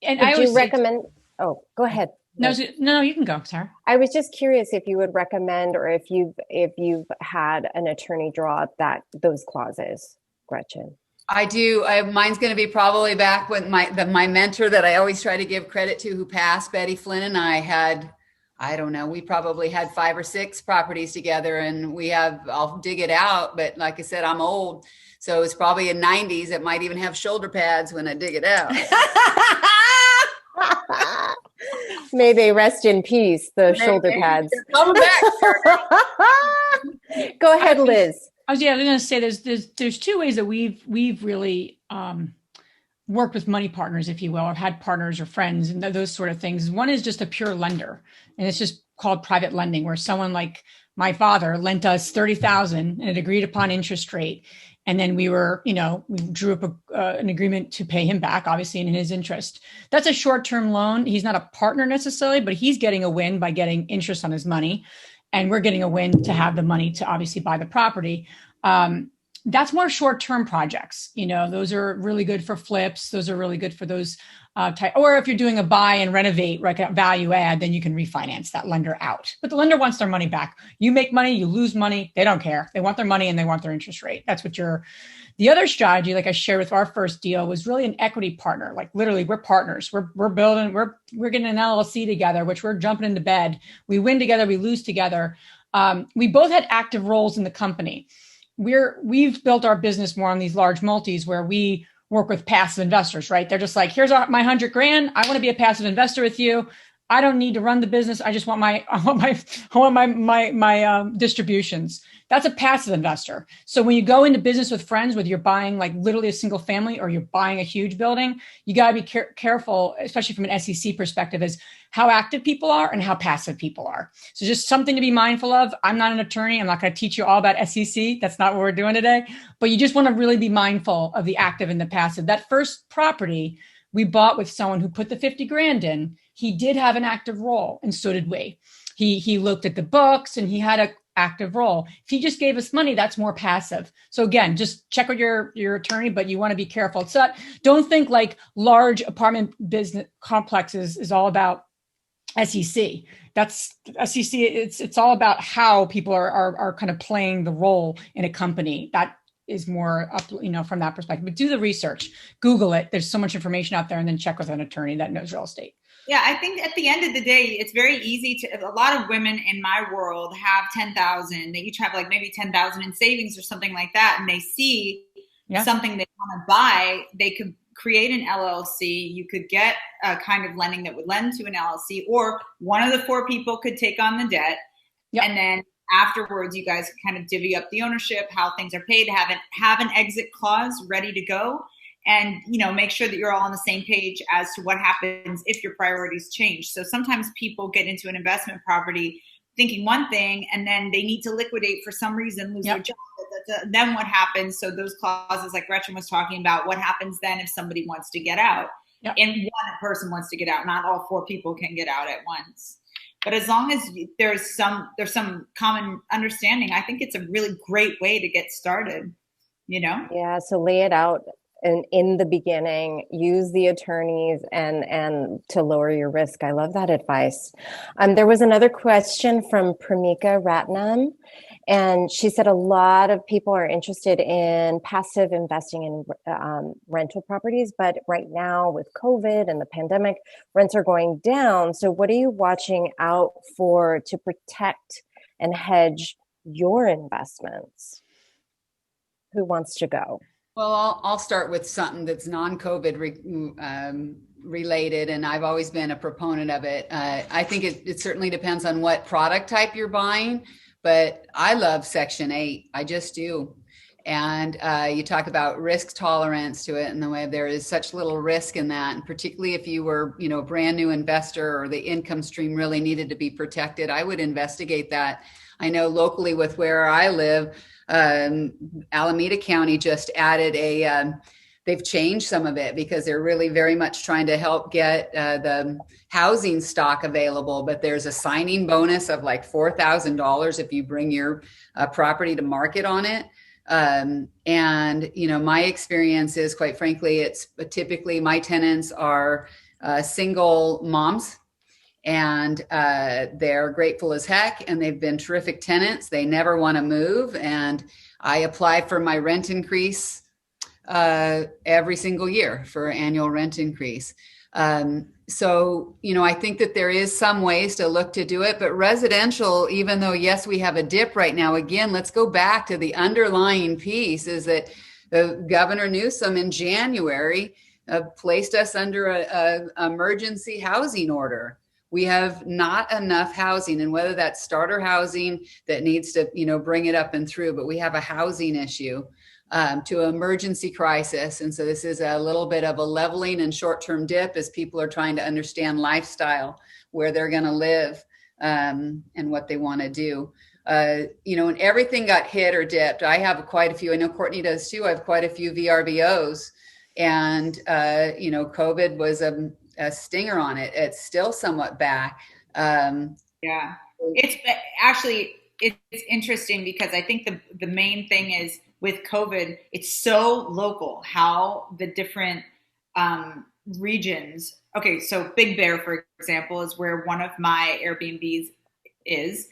And I would recommend. Oh, go ahead. No, you can go, Sarah. I was just curious if you would recommend, or if you've had an attorney draw up those clauses, Gretchen. I do. Mine's going to be probably back with my mentor that I always try to give credit to, who passed, Betty Flynn, and I had. I don't know. We probably had 5 or 6 properties together, and I'll dig it out. But like I said, I'm old. So it's probably in 90s. It might even have shoulder pads when I dig it out. May they rest in peace, those shoulder pads. Come back. Go ahead, Liz. I was going to say there's 2 ways that we've really worked with money partners, if you will, or had partners or friends and those sort of things. One is just a pure lender, and it's just called private lending, where someone like my father lent us $30,000 and an agreed upon interest rate. And then we drew up an agreement to pay him back, obviously in his interest. That's a short-term loan. He's not a partner necessarily, but he's getting a win by getting interest on his money. And we're getting a win to have the money to obviously buy the property. That's more short-term projects. Those are really good for flips. Those are really good for those or if you're doing a buy and renovate, like a value add, then you can refinance that lender out. But the lender wants their money back. You make money, you lose money. They don't care. They want their money and they want their interest rate. That's what the other strategy, like I shared with our first deal, was really an equity partner. Like literally, we're partners. We're building, we're getting an LLC together, which we're jumping into bed. We win together, we lose together. We both had active roles in the company. We've built our business more on these large multis where we work with passive investors, right? They're just like, here's my $100,000. I want to be a passive investor with you. I don't need to run the business. I just want my distributions. That's a passive investor. So when you go into business with friends, whether you're buying like literally a single family or you're buying a huge building, you got to be careful, especially from an SEC perspective, is how active people are and how passive people are. So just something to be mindful of. I'm not an attorney. I'm not going to teach you all about SEC. That's not what we're doing today. But you just want to really be mindful of the active and the passive. That first property we bought with someone who put the $50,000 in, he did have an active role, and so did we. He looked at the books and he had an active role. If he just gave us money, that's more passive. So again, just check with your attorney, but you want to be careful. It's not, don't think like large apartment business complexes is all about SEC. That's SEC. It's all about how people are kind of playing the role in a company. That is more up, from that perspective. But do the research, Google it. There's so much information out there, and then check with an attorney that knows real estate. Yeah, I think at the end of the day, it's very easy a lot of women in my world have 10,000. They each have like maybe 10,000 in savings or something like that. And they see something they want to buy. They could create an LLC. You could get a kind of lending that would lend to an LLC, or one of the 4 people could take on the debt. Yep. And then afterwards, you guys kind of divvy up the ownership, how things are paid, have an exit clause ready to go. And, make sure that you're all on the same page as to what happens if your priorities change. So sometimes people get into an investment property thinking one thing, and then they need to liquidate for some reason, lose their job. then what happens? So those clauses like Gretchen was talking about, what happens then if somebody wants to get out? Yep. And one person wants to get out, not all 4 people can get out at once. But as long as there's some common understanding, I think it's a really great way to get started, you know? Yeah, so lay it out in the beginning, use the attorneys and to lower your risk. I love that advice. There was another question from Pramika Ratnam, and she said a lot of people are interested in passive investing in rental properties, but right now with COVID and the pandemic, rents are going down. So what are you watching out for to protect and hedge your investments? Who wants to go? Well, I'll start with something that's non-COVID related, and I've always been a proponent of it. I think it certainly depends on what product type you're buying, but I love Section 8. I just do. And you talk about risk tolerance to it, and the way there is such little risk in that, and particularly if you were, a brand new investor or the income stream really needed to be protected, I would investigate that. I know locally with where I live, Alameda County just added they've changed some of it because they're really very much trying to help get the housing stock available. But there's a signing bonus of like $4,000 if you bring your property to market on it. And, my experience is, quite frankly, it's typically my tenants are single moms. And they're grateful as heck, and they've been terrific tenants. They never want to move. And I apply for my rent increase every single year for annual rent increase. So, I think that there is some ways to look to do it. But residential, even though, yes, we have a dip right now, again, let's go back to the underlying piece is that Governor Newsom in January placed us under an emergency housing order. We have not enough housing, and whether that's starter housing that needs to, bring it up and through, but we have a housing issue to emergency crisis. And so this is a little bit of a leveling and short-term dip as people are trying to understand lifestyle, where they're going to live and what they want to do. And everything got hit or dipped. I have quite a few. I know Courtney does too. I have quite a few VRBOs, and, COVID was a stinger on it. It's still somewhat back. Yeah, it's interesting because I think the main thing is with COVID, it's so local how the different regions. Okay, so Big Bear, for example, is where one of my Airbnbs is.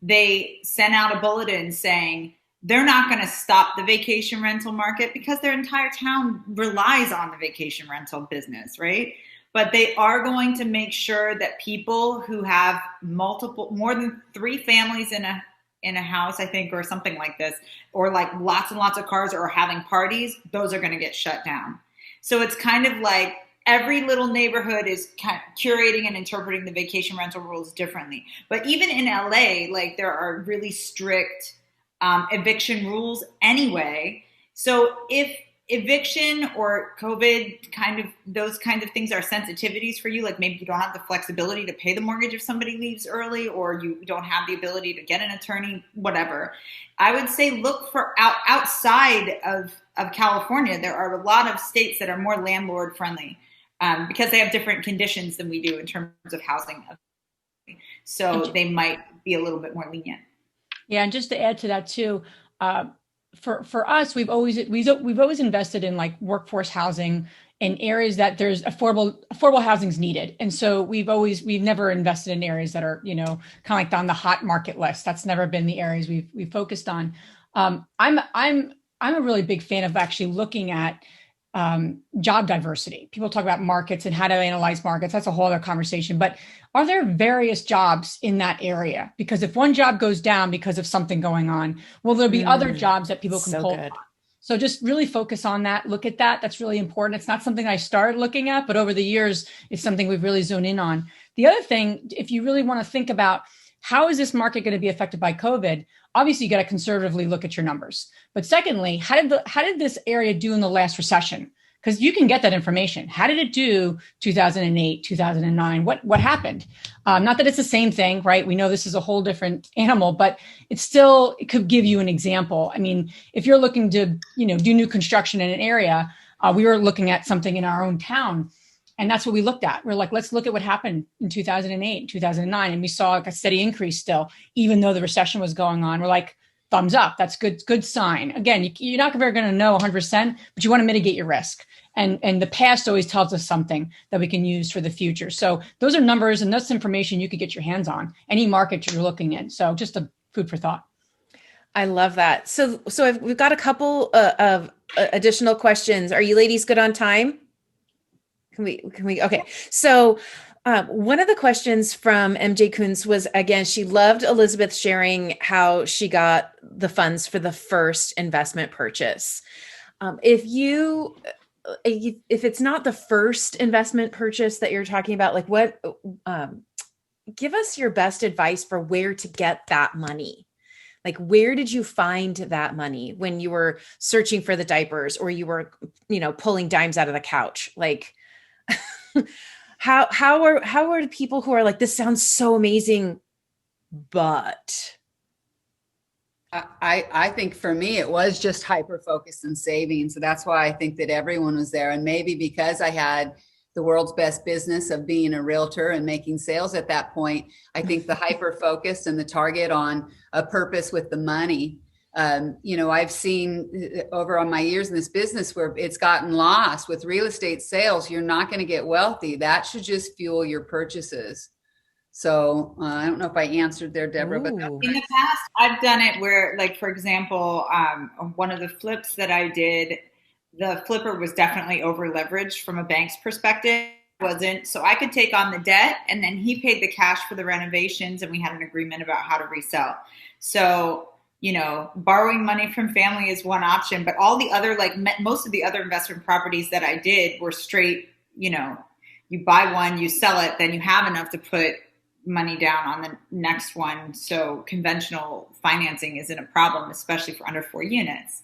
They sent out a bulletin saying they're not going to stop the vacation rental market because their entire town relies on the vacation rental business, right? But they are going to make sure that people who have more than 3 families in a house, I think, or something like this, or like lots and lots of cars or having parties, those are going to get shut down. So it's kind of like every little neighborhood is curating and interpreting the vacation rental rules differently. But even in LA, like there are really strict eviction rules anyway. So if eviction or COVID those kinds of things are sensitivities for you, like maybe you don't have the flexibility to pay the mortgage if somebody leaves early, or you don't have the ability to get an attorney, whatever. I would say look for outside of California. There are a lot of states that are more landlord friendly because they have different conditions than we do in terms of housing. So they might be a little bit more lenient. Yeah, and just to add to that too, for us, we've always invested in like workforce housing in areas that there's affordable housing is needed. And so we've never invested in areas that are, kind of like on the hot market list. That's never been the areas we've focused on. I'm a really big fan of actually looking at job diversity. People talk about markets and how to analyze markets. That's a whole other conversation. But are there various jobs in that area? Because if one job goes down because of something going on, will there be other jobs that people can pull on? So just really focus on that. Look at that. That's really important. It's not something I started looking at, but over the years, it's something we've really zoned in on. The other thing, if you really want to think about how is this market going to be affected by COVID, obviously you got to conservatively look at your numbers. But secondly, how did this area do in the last recession? because you can get that information. How did it do 2008, 2009? What happened? Not that it's the same thing, right? We know this is a whole different animal, but it could give you an example. I mean, if you're looking to, do new construction in an area, we were looking at something in our own town, and that's what we looked at. We're like, let's look at what happened in 2008, 2009. And we saw like a steady increase still, even though the recession was going on. We're like, thumbs up. That's good sign. Again, you're not going to know 100%, but you want to mitigate your risk. And the past always tells us something that we can use for the future. So those are numbers and that's information you could get your hands on any market you're looking in. So just a food for thought. I love that. So we've got a couple of additional questions. Are you ladies good on time? Can we? Okay. So one of the questions from MJ Kuntz was, again, she loved Elizabeth sharing how she got the funds for the first investment purchase. If it's not the first investment purchase that you're talking about, like what, give us your best advice for where to get that money. Like, where did you find that money when you were searching for the diapers or you were, pulling dimes out of the couch? Like, how are the people who are like, this sounds so amazing, but I think for me, it was just hyper-focused and saving. So that's why I think that everyone was there. And maybe because I had the world's best business of being a realtor and making sales at that point, I think the hyper-focused and the target on a purpose with the money. I've seen over on my years in this business where it's gotten lost with real estate sales. You're not going to get wealthy. That should just fuel your purchases. So I don't know if I answered there, Deborah, but in the past, I've done it where, like, for example, one of the flips that I did, the flipper was definitely over leveraged from a bank's perspective. Wasn't, so I could take on the debt and then he paid the cash for the renovations and we had an agreement about how to resell. So, borrowing money from family is one option, but all the other, like most of the other investment properties that I did were straight, you buy one, you sell it, then you have enough to put money down on the next one. So conventional financing isn't a problem, especially for under 4 units.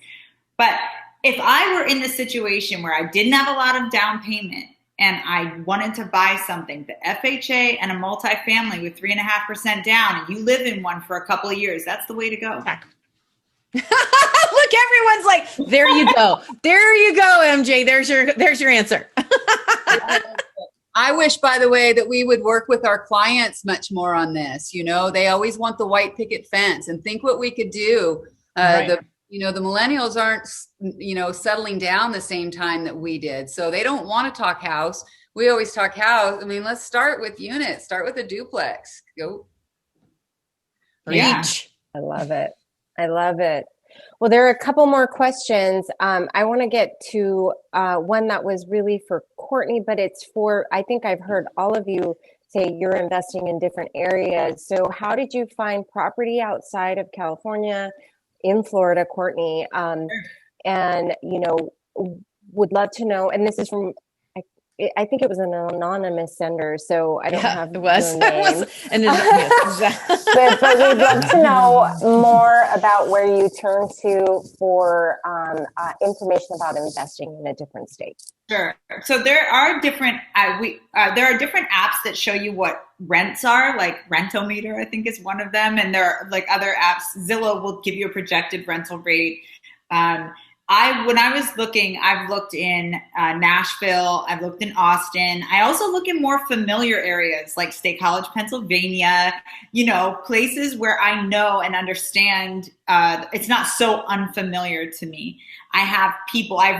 But if I were in the situation where I didn't have a lot of down payment and I wanted to buy something, the FHA and a multifamily with 3.5% down, and you live in one for a couple of years, that's the way to go. Look, everyone's like, there you go. There you go, MJ. There's your answer. I wish, by the way, that we would work with our clients much more on this. They always want the white picket fence, and think what we could do. Right. The millennials aren't, settling down the same time that we did. So they don't want to talk house. We always talk house. I mean, let's start with units, start with a duplex. Go. Yeah. I love it. Well, there are a couple more questions. I want to get to one that was really for Courtney, but I think I've heard all of you say you're investing in different areas. So how did you find property outside of California, in Florida, Courtney? And, would love to know, and this is from, I think it was an anonymous sender, so I don't have it was. your name. But we'd love to know more about where you turn to for information about investing in a different state. Sure. So there are different apps that show you what rents are, like Rentometer, I think is one of them, and there are like other apps. Zillow will give you a projected rental rate. When I was looking, I've looked in Nashville, I've looked in Austin. I also look in more familiar areas like State College, Pennsylvania, places where I know and understand it's not so unfamiliar to me. I have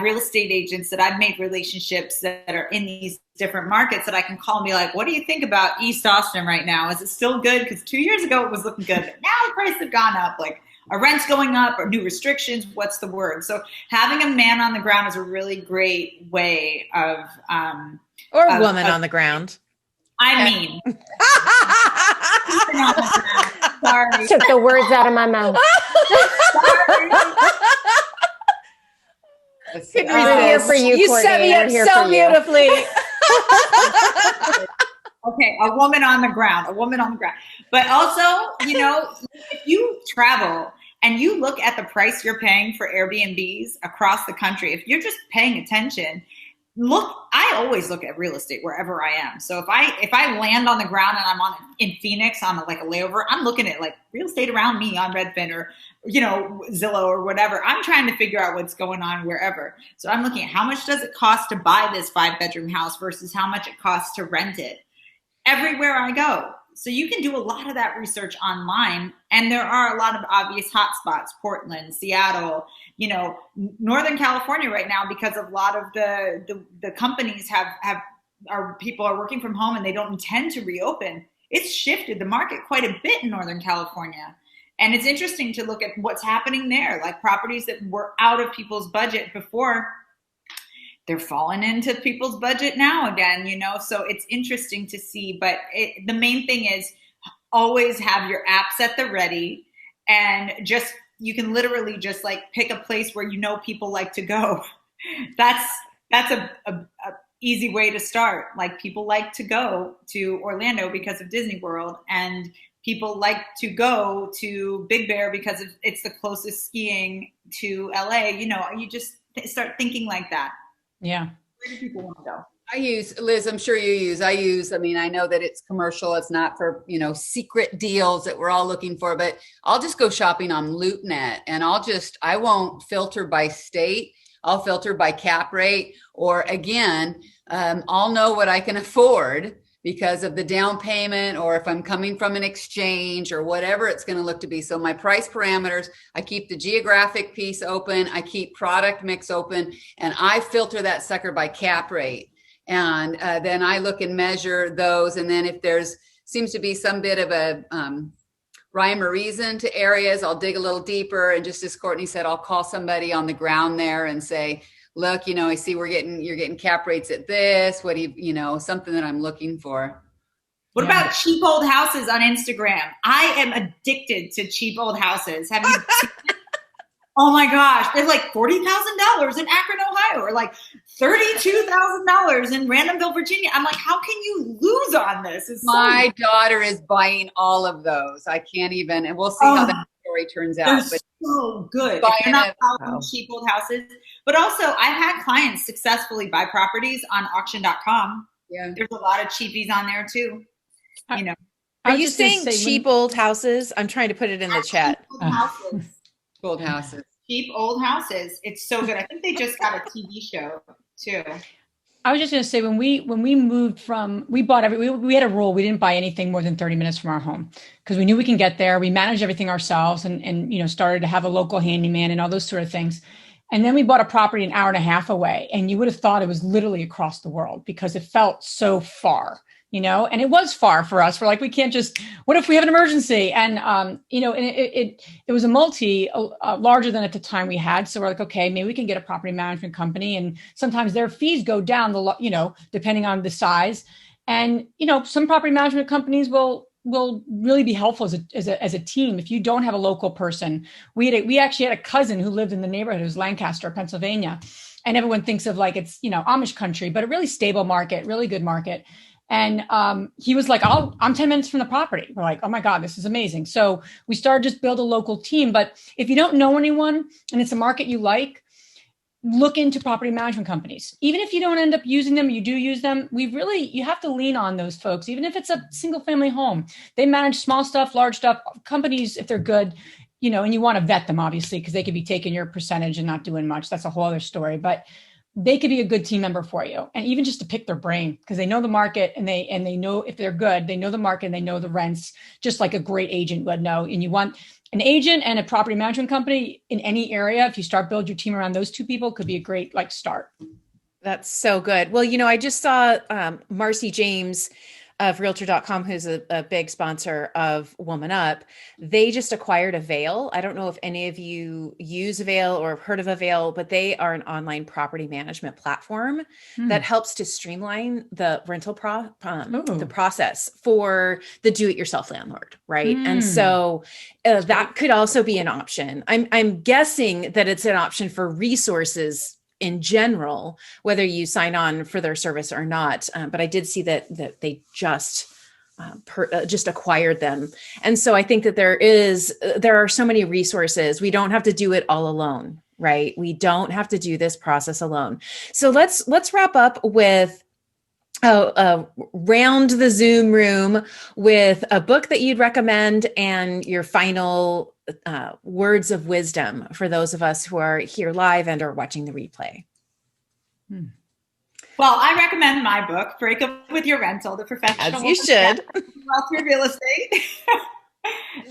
real estate agents that I've made relationships that are in these different markets that I can call and be like, what do you think about East Austin right now? Is it still good? Because 2 years ago it was looking good, but now the prices have gone up. Like, are rents going up or new restrictions? What's the word? So having a man on the ground is a really great way of or a woman on the ground. Sorry. Took the words out of my mouth. We're here for you, You Courtney. set me up so beautifully. Okay, a woman on the ground. But also, if you travel and you look at the price you're paying for Airbnbs across the country, if you're just paying attention, I always look at real estate wherever I am. So if I land on the ground and I'm in Phoenix on like a layover, I'm looking at like real estate around me on Redfin or, Zillow or whatever. I'm trying to figure out what's going on wherever. So I'm looking at how much does it cost to buy this 5-bedroom house versus how much it costs to rent it everywhere I go. So you can do a lot of that research online, and there are a lot of obvious hotspots: Portland, Seattle, Northern California right now, because a lot of the companies people are working from home and they don't intend to reopen. It's shifted the market quite a bit in Northern California. And it's interesting to look at what's happening there, like properties that were out of people's budget before, they're falling into people's budget now again, so it's interesting to see. But the main thing is always have your apps at the ready, and you can literally just like pick a place where people like to go. That's a easy way to start. Like, people like to go to Orlando because of Disney World, and people like to go to Big Bear because it's the closest skiing to LA. You just start thinking like that. Yeah. Where do people want to go? I use, Liz, I'm sure you use, I know that it's commercial. It's not for, secret deals that we're all looking for, but I'll just go shopping on LoopNet, and I won't filter by state. I'll filter by cap rate, or again, I'll know what I can afford because of the down payment, or if I'm coming from an exchange or whatever it's going to look to be. So my price parameters, I keep the geographic piece open, I keep product mix open, and I filter that sucker by cap rate. And then I look and measure those. And then if seems to be some bit of a rhyme or reason to areas, I'll dig a little deeper. And just as Courtney said, I'll call somebody on the ground there and say, look, I see you're getting cap rates at this. What do you, something that I'm looking for. What about cheap old houses on Instagram? I am addicted to cheap old houses. Have you seen it? Oh my gosh, they're like $40,000 in Akron, Ohio, or like $32,000 in Randomville, Virginia. I'm like, how can you lose on this? My daughter is buying all of those. I can't even, and we'll see how that story turns out. They're so good. They're not cheap old houses. But also, I've had clients successfully buy properties on auction.com. Yeah. There's a lot of cheapies on there too. Are you saying cheap old houses? I'm trying to put it in the chat. Old houses. Cheap old houses. It's so good. I think they just got a TV show too. I was just going to say, when we moved we had a rule. We didn't buy anything more than 30 minutes from our home because we knew we can get there. We managed everything ourselves and started to have a local handyman and all those sort of things. And then we bought a property an hour and a half away, and you would have thought it was literally across the world because it felt so far, and it was far for us. We're like, we can't what if we have an emergency? And, and it was a multi larger than at the time we had. So we're like, okay, maybe we can get a property management company. And sometimes their fees go down depending on the size. And, some property management companies will really be helpful as a team. If you don't have a local person, we actually had a cousin who lived in the neighborhood. It was Lancaster, Pennsylvania. And everyone thinks of like, it's, Amish country, but a really stable market, really good market. And he was like, I'm 10 minutes from the property. We're like, oh my God, this is amazing. So we started just build a local team. But if you don't know anyone and it's a market you like, look into property management companies. Even if you don't end up using them, you do use them. You have to lean on those folks, even if it's a single family home. They manage small stuff, large stuff. Companies, if they're good, and you want to vet them, obviously, because they could be taking your percentage and not doing much. That's a whole other story. But they could be a good team member for you. And even just to pick their brain, because they know the market and they know if they're good, they know the market and they know the rents, just like a great agent would know. And you want an agent and a property management company in any area. If you build your team around those two people, could be a great start. That's so good. Well, I just saw Marcy James of Realtor.com, who's a big sponsor of Woman Up. They just acquired Avail. I don't know if any of you use Avail or have heard of Avail, but they are an online property management platform that helps to streamline the rental the process for the do-it-yourself landlord, right? And so that could also be an option. I'm guessing that it's an option for resources in general, whether you sign on for their service or not. But I did see that they just acquired them. And so I think that there are so many resources. We don't have to do it all alone. right? We don't have to do this process alone. So let's wrap up with round the Zoom room with a book that you'd recommend and your final words of wisdom for those of us who are here live and are watching the replay. Well, I recommend my book, Break Up With Your Rental, The Professional As you should. Wealth Through Real Estate.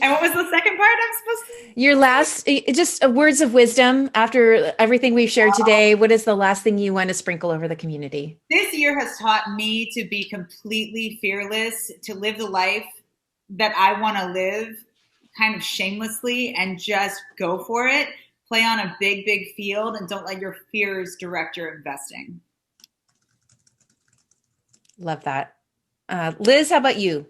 And what was the second part I'm supposed to? Your last, just words of wisdom after everything we've shared today. What is the last thing you want to sprinkle over the community? This year has taught me to be completely fearless, to live the life that I want to live kind of shamelessly and just go for it. Play on a big, big field and don't let your fears direct your investing. Love that. Liz, how about you?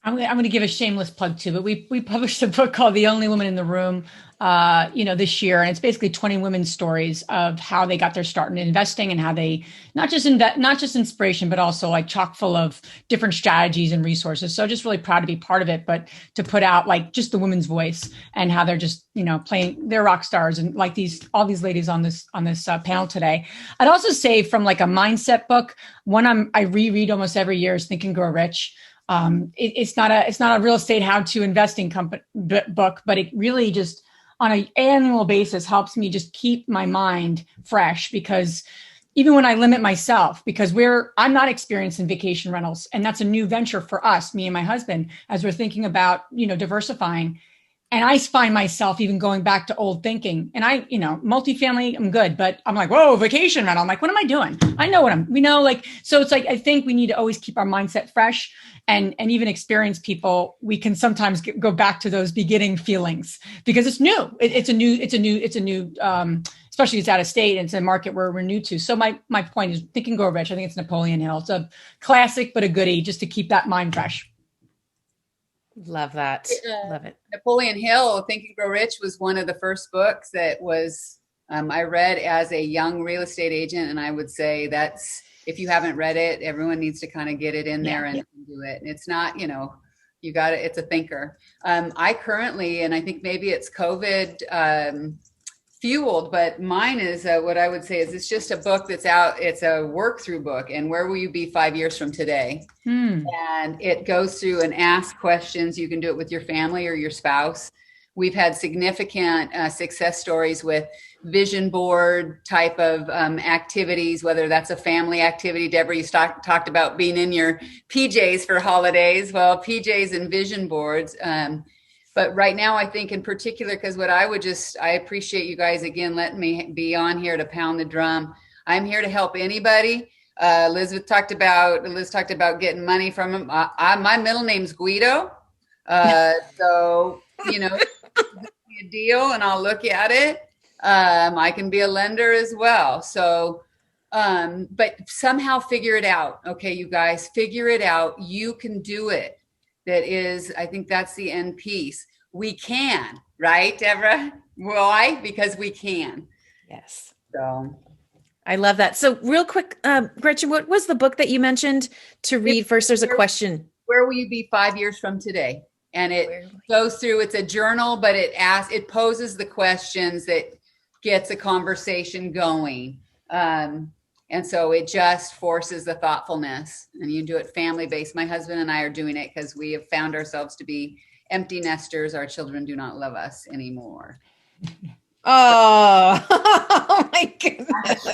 I'm going to give a shameless plug too, but we published a book called The Only Woman in the Room, this year. And it's basically 20 women's stories of how they got their start in investing and how they not just inspiration, but also like chock full of different strategies and resources. So just really proud to be part of it, but to put out like just the women's voice and how they're just, playing, they're rock stars and like all these ladies on this panel today. I'd also say from like a mindset book, one I reread almost every year is Think and Grow Rich. It's not a real estate how to investing book, but it really just on an annual basis helps me just keep my mind fresh, because even when I limit myself, because I'm not experienced in vacation rentals, and that's a new venture for us, me and my husband, as we're thinking about, diversifying. And I find myself even going back to old thinking. And multifamily, I'm good, but I'm like, whoa, vacation rental. I'm like, what am I doing? I know so it's like, I think we need to always keep our mindset fresh and even experienced people. We can sometimes go back to those beginning feelings because it's new. It's a new, especially it's out of state and it's a market where we're new to. So my point is Think and Grow Rich. I think it's Napoleon Hill. It's a classic, but a goodie just to keep that mind fresh. Love that. Love it. Napoleon Hill, Think and Grow Rich, was one of the first books that was I read as a young real estate agent. And I would say that's, if you haven't read it, everyone needs to kind of get it in there and do it. And it's not, you got it. It's a thinker. I currently, and I think maybe it's COVID fueled, but mine is what I would say is it's just a book that's out. It's a work through book. And where will you be 5 years from today? And it goes through and asks questions. You can do it with your family or your spouse. We've had significant success stories with vision board type of activities, whether that's a family activity. Deborah, you talked about being in your PJs for holidays. Well, PJs and vision boards. But right now, I think in particular, because I appreciate you guys again letting me be on here to pound the drum. I'm here to help anybody. Liz talked about getting money from him. My middle name's Guido. So, a deal and I'll look at it. I can be a lender as well. So, but somehow figure it out. Okay, you guys, figure it out. You can do it. I think that's the end piece. We can, right, Deborah? Why? Because we can. Yes. So I love that. So real quick, Gretchen, what was the book that you mentioned to read first? There's a question. Where will you be 5 years from today? And it goes through, it's a journal, but it poses the questions that gets a conversation going. And so it just forces the thoughtfulness, and you do it family-based. My husband and I are doing it because we have found ourselves to be empty nesters. Our children do not love us anymore. Oh, oh my goodness.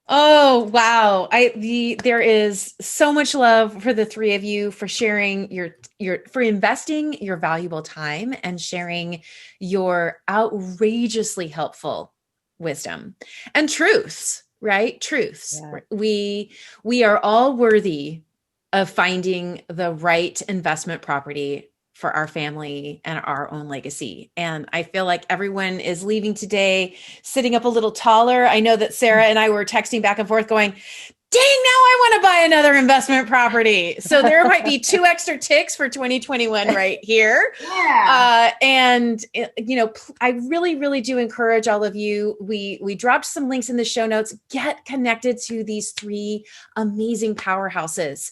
Oh, wow. There is so much love for the three of you for sharing for investing your valuable time and sharing your outrageously helpful wisdom and truths, right? Truths. Yeah. We are all worthy of finding the right investment property for our family and our own legacy. And I feel like everyone is leaving today sitting up a little taller. I know that Sarah and I were texting back and forth going, dang, now I want to buy another investment property. So there might be 2 extra ticks for 2021 right here. Yeah. I really, really do encourage all of you. We dropped some links in the show notes. Get connected to these 3 amazing powerhouses.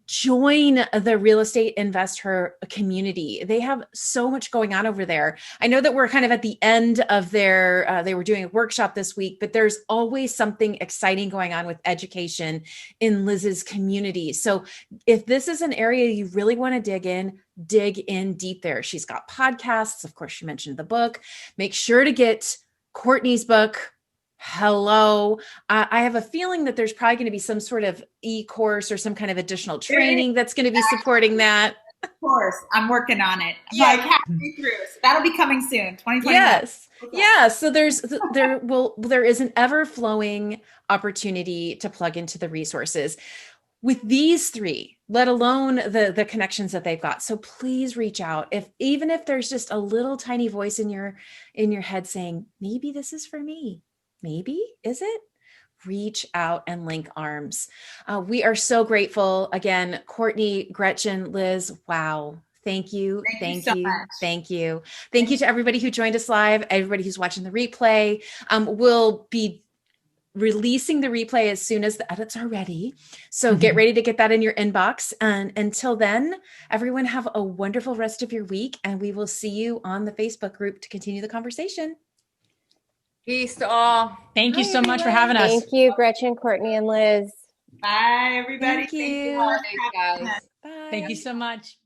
join the Real Estate Invest Her community. They have so much going on over there. I know that we're kind of at the end of their, they were doing a workshop this week, but there's always something exciting going on with education in Liz's community. So if this is an area you really want to dig in deep there. She's got podcasts. Of course, she mentioned the book. Make sure to get Courtney's book. Hello. I have a feeling that there's probably going to be some sort of e-course or some kind of additional training that's going to be supporting that. Of course. I'm working on it. Yeah. Like halfway through. So that'll be coming soon. 2021. Yes. Yeah. So there is an ever flowing opportunity to plug into the resources with these three, let alone the connections that they've got. So please reach out. Even if there's just a little tiny voice in your head saying, maybe this is for me. Maybe, is it? Reach out and link arms. We are so grateful. Again, Courtney, Gretchen, Liz, wow. Thank you. Thank you. Thank you. Thank you to everybody who joined us live, everybody who's watching the replay. We'll be releasing the replay as soon as the edits are ready. So get ready to get that in your inbox. And until then, everyone have a wonderful rest of your week. And we will see you on the Facebook group to continue the conversation. Peace to all. Thank you so much for having us. Thank you, Gretchen, Courtney, and Liz. Bye, everybody. Thank you. Thanks, guys. Bye. Thank you so much.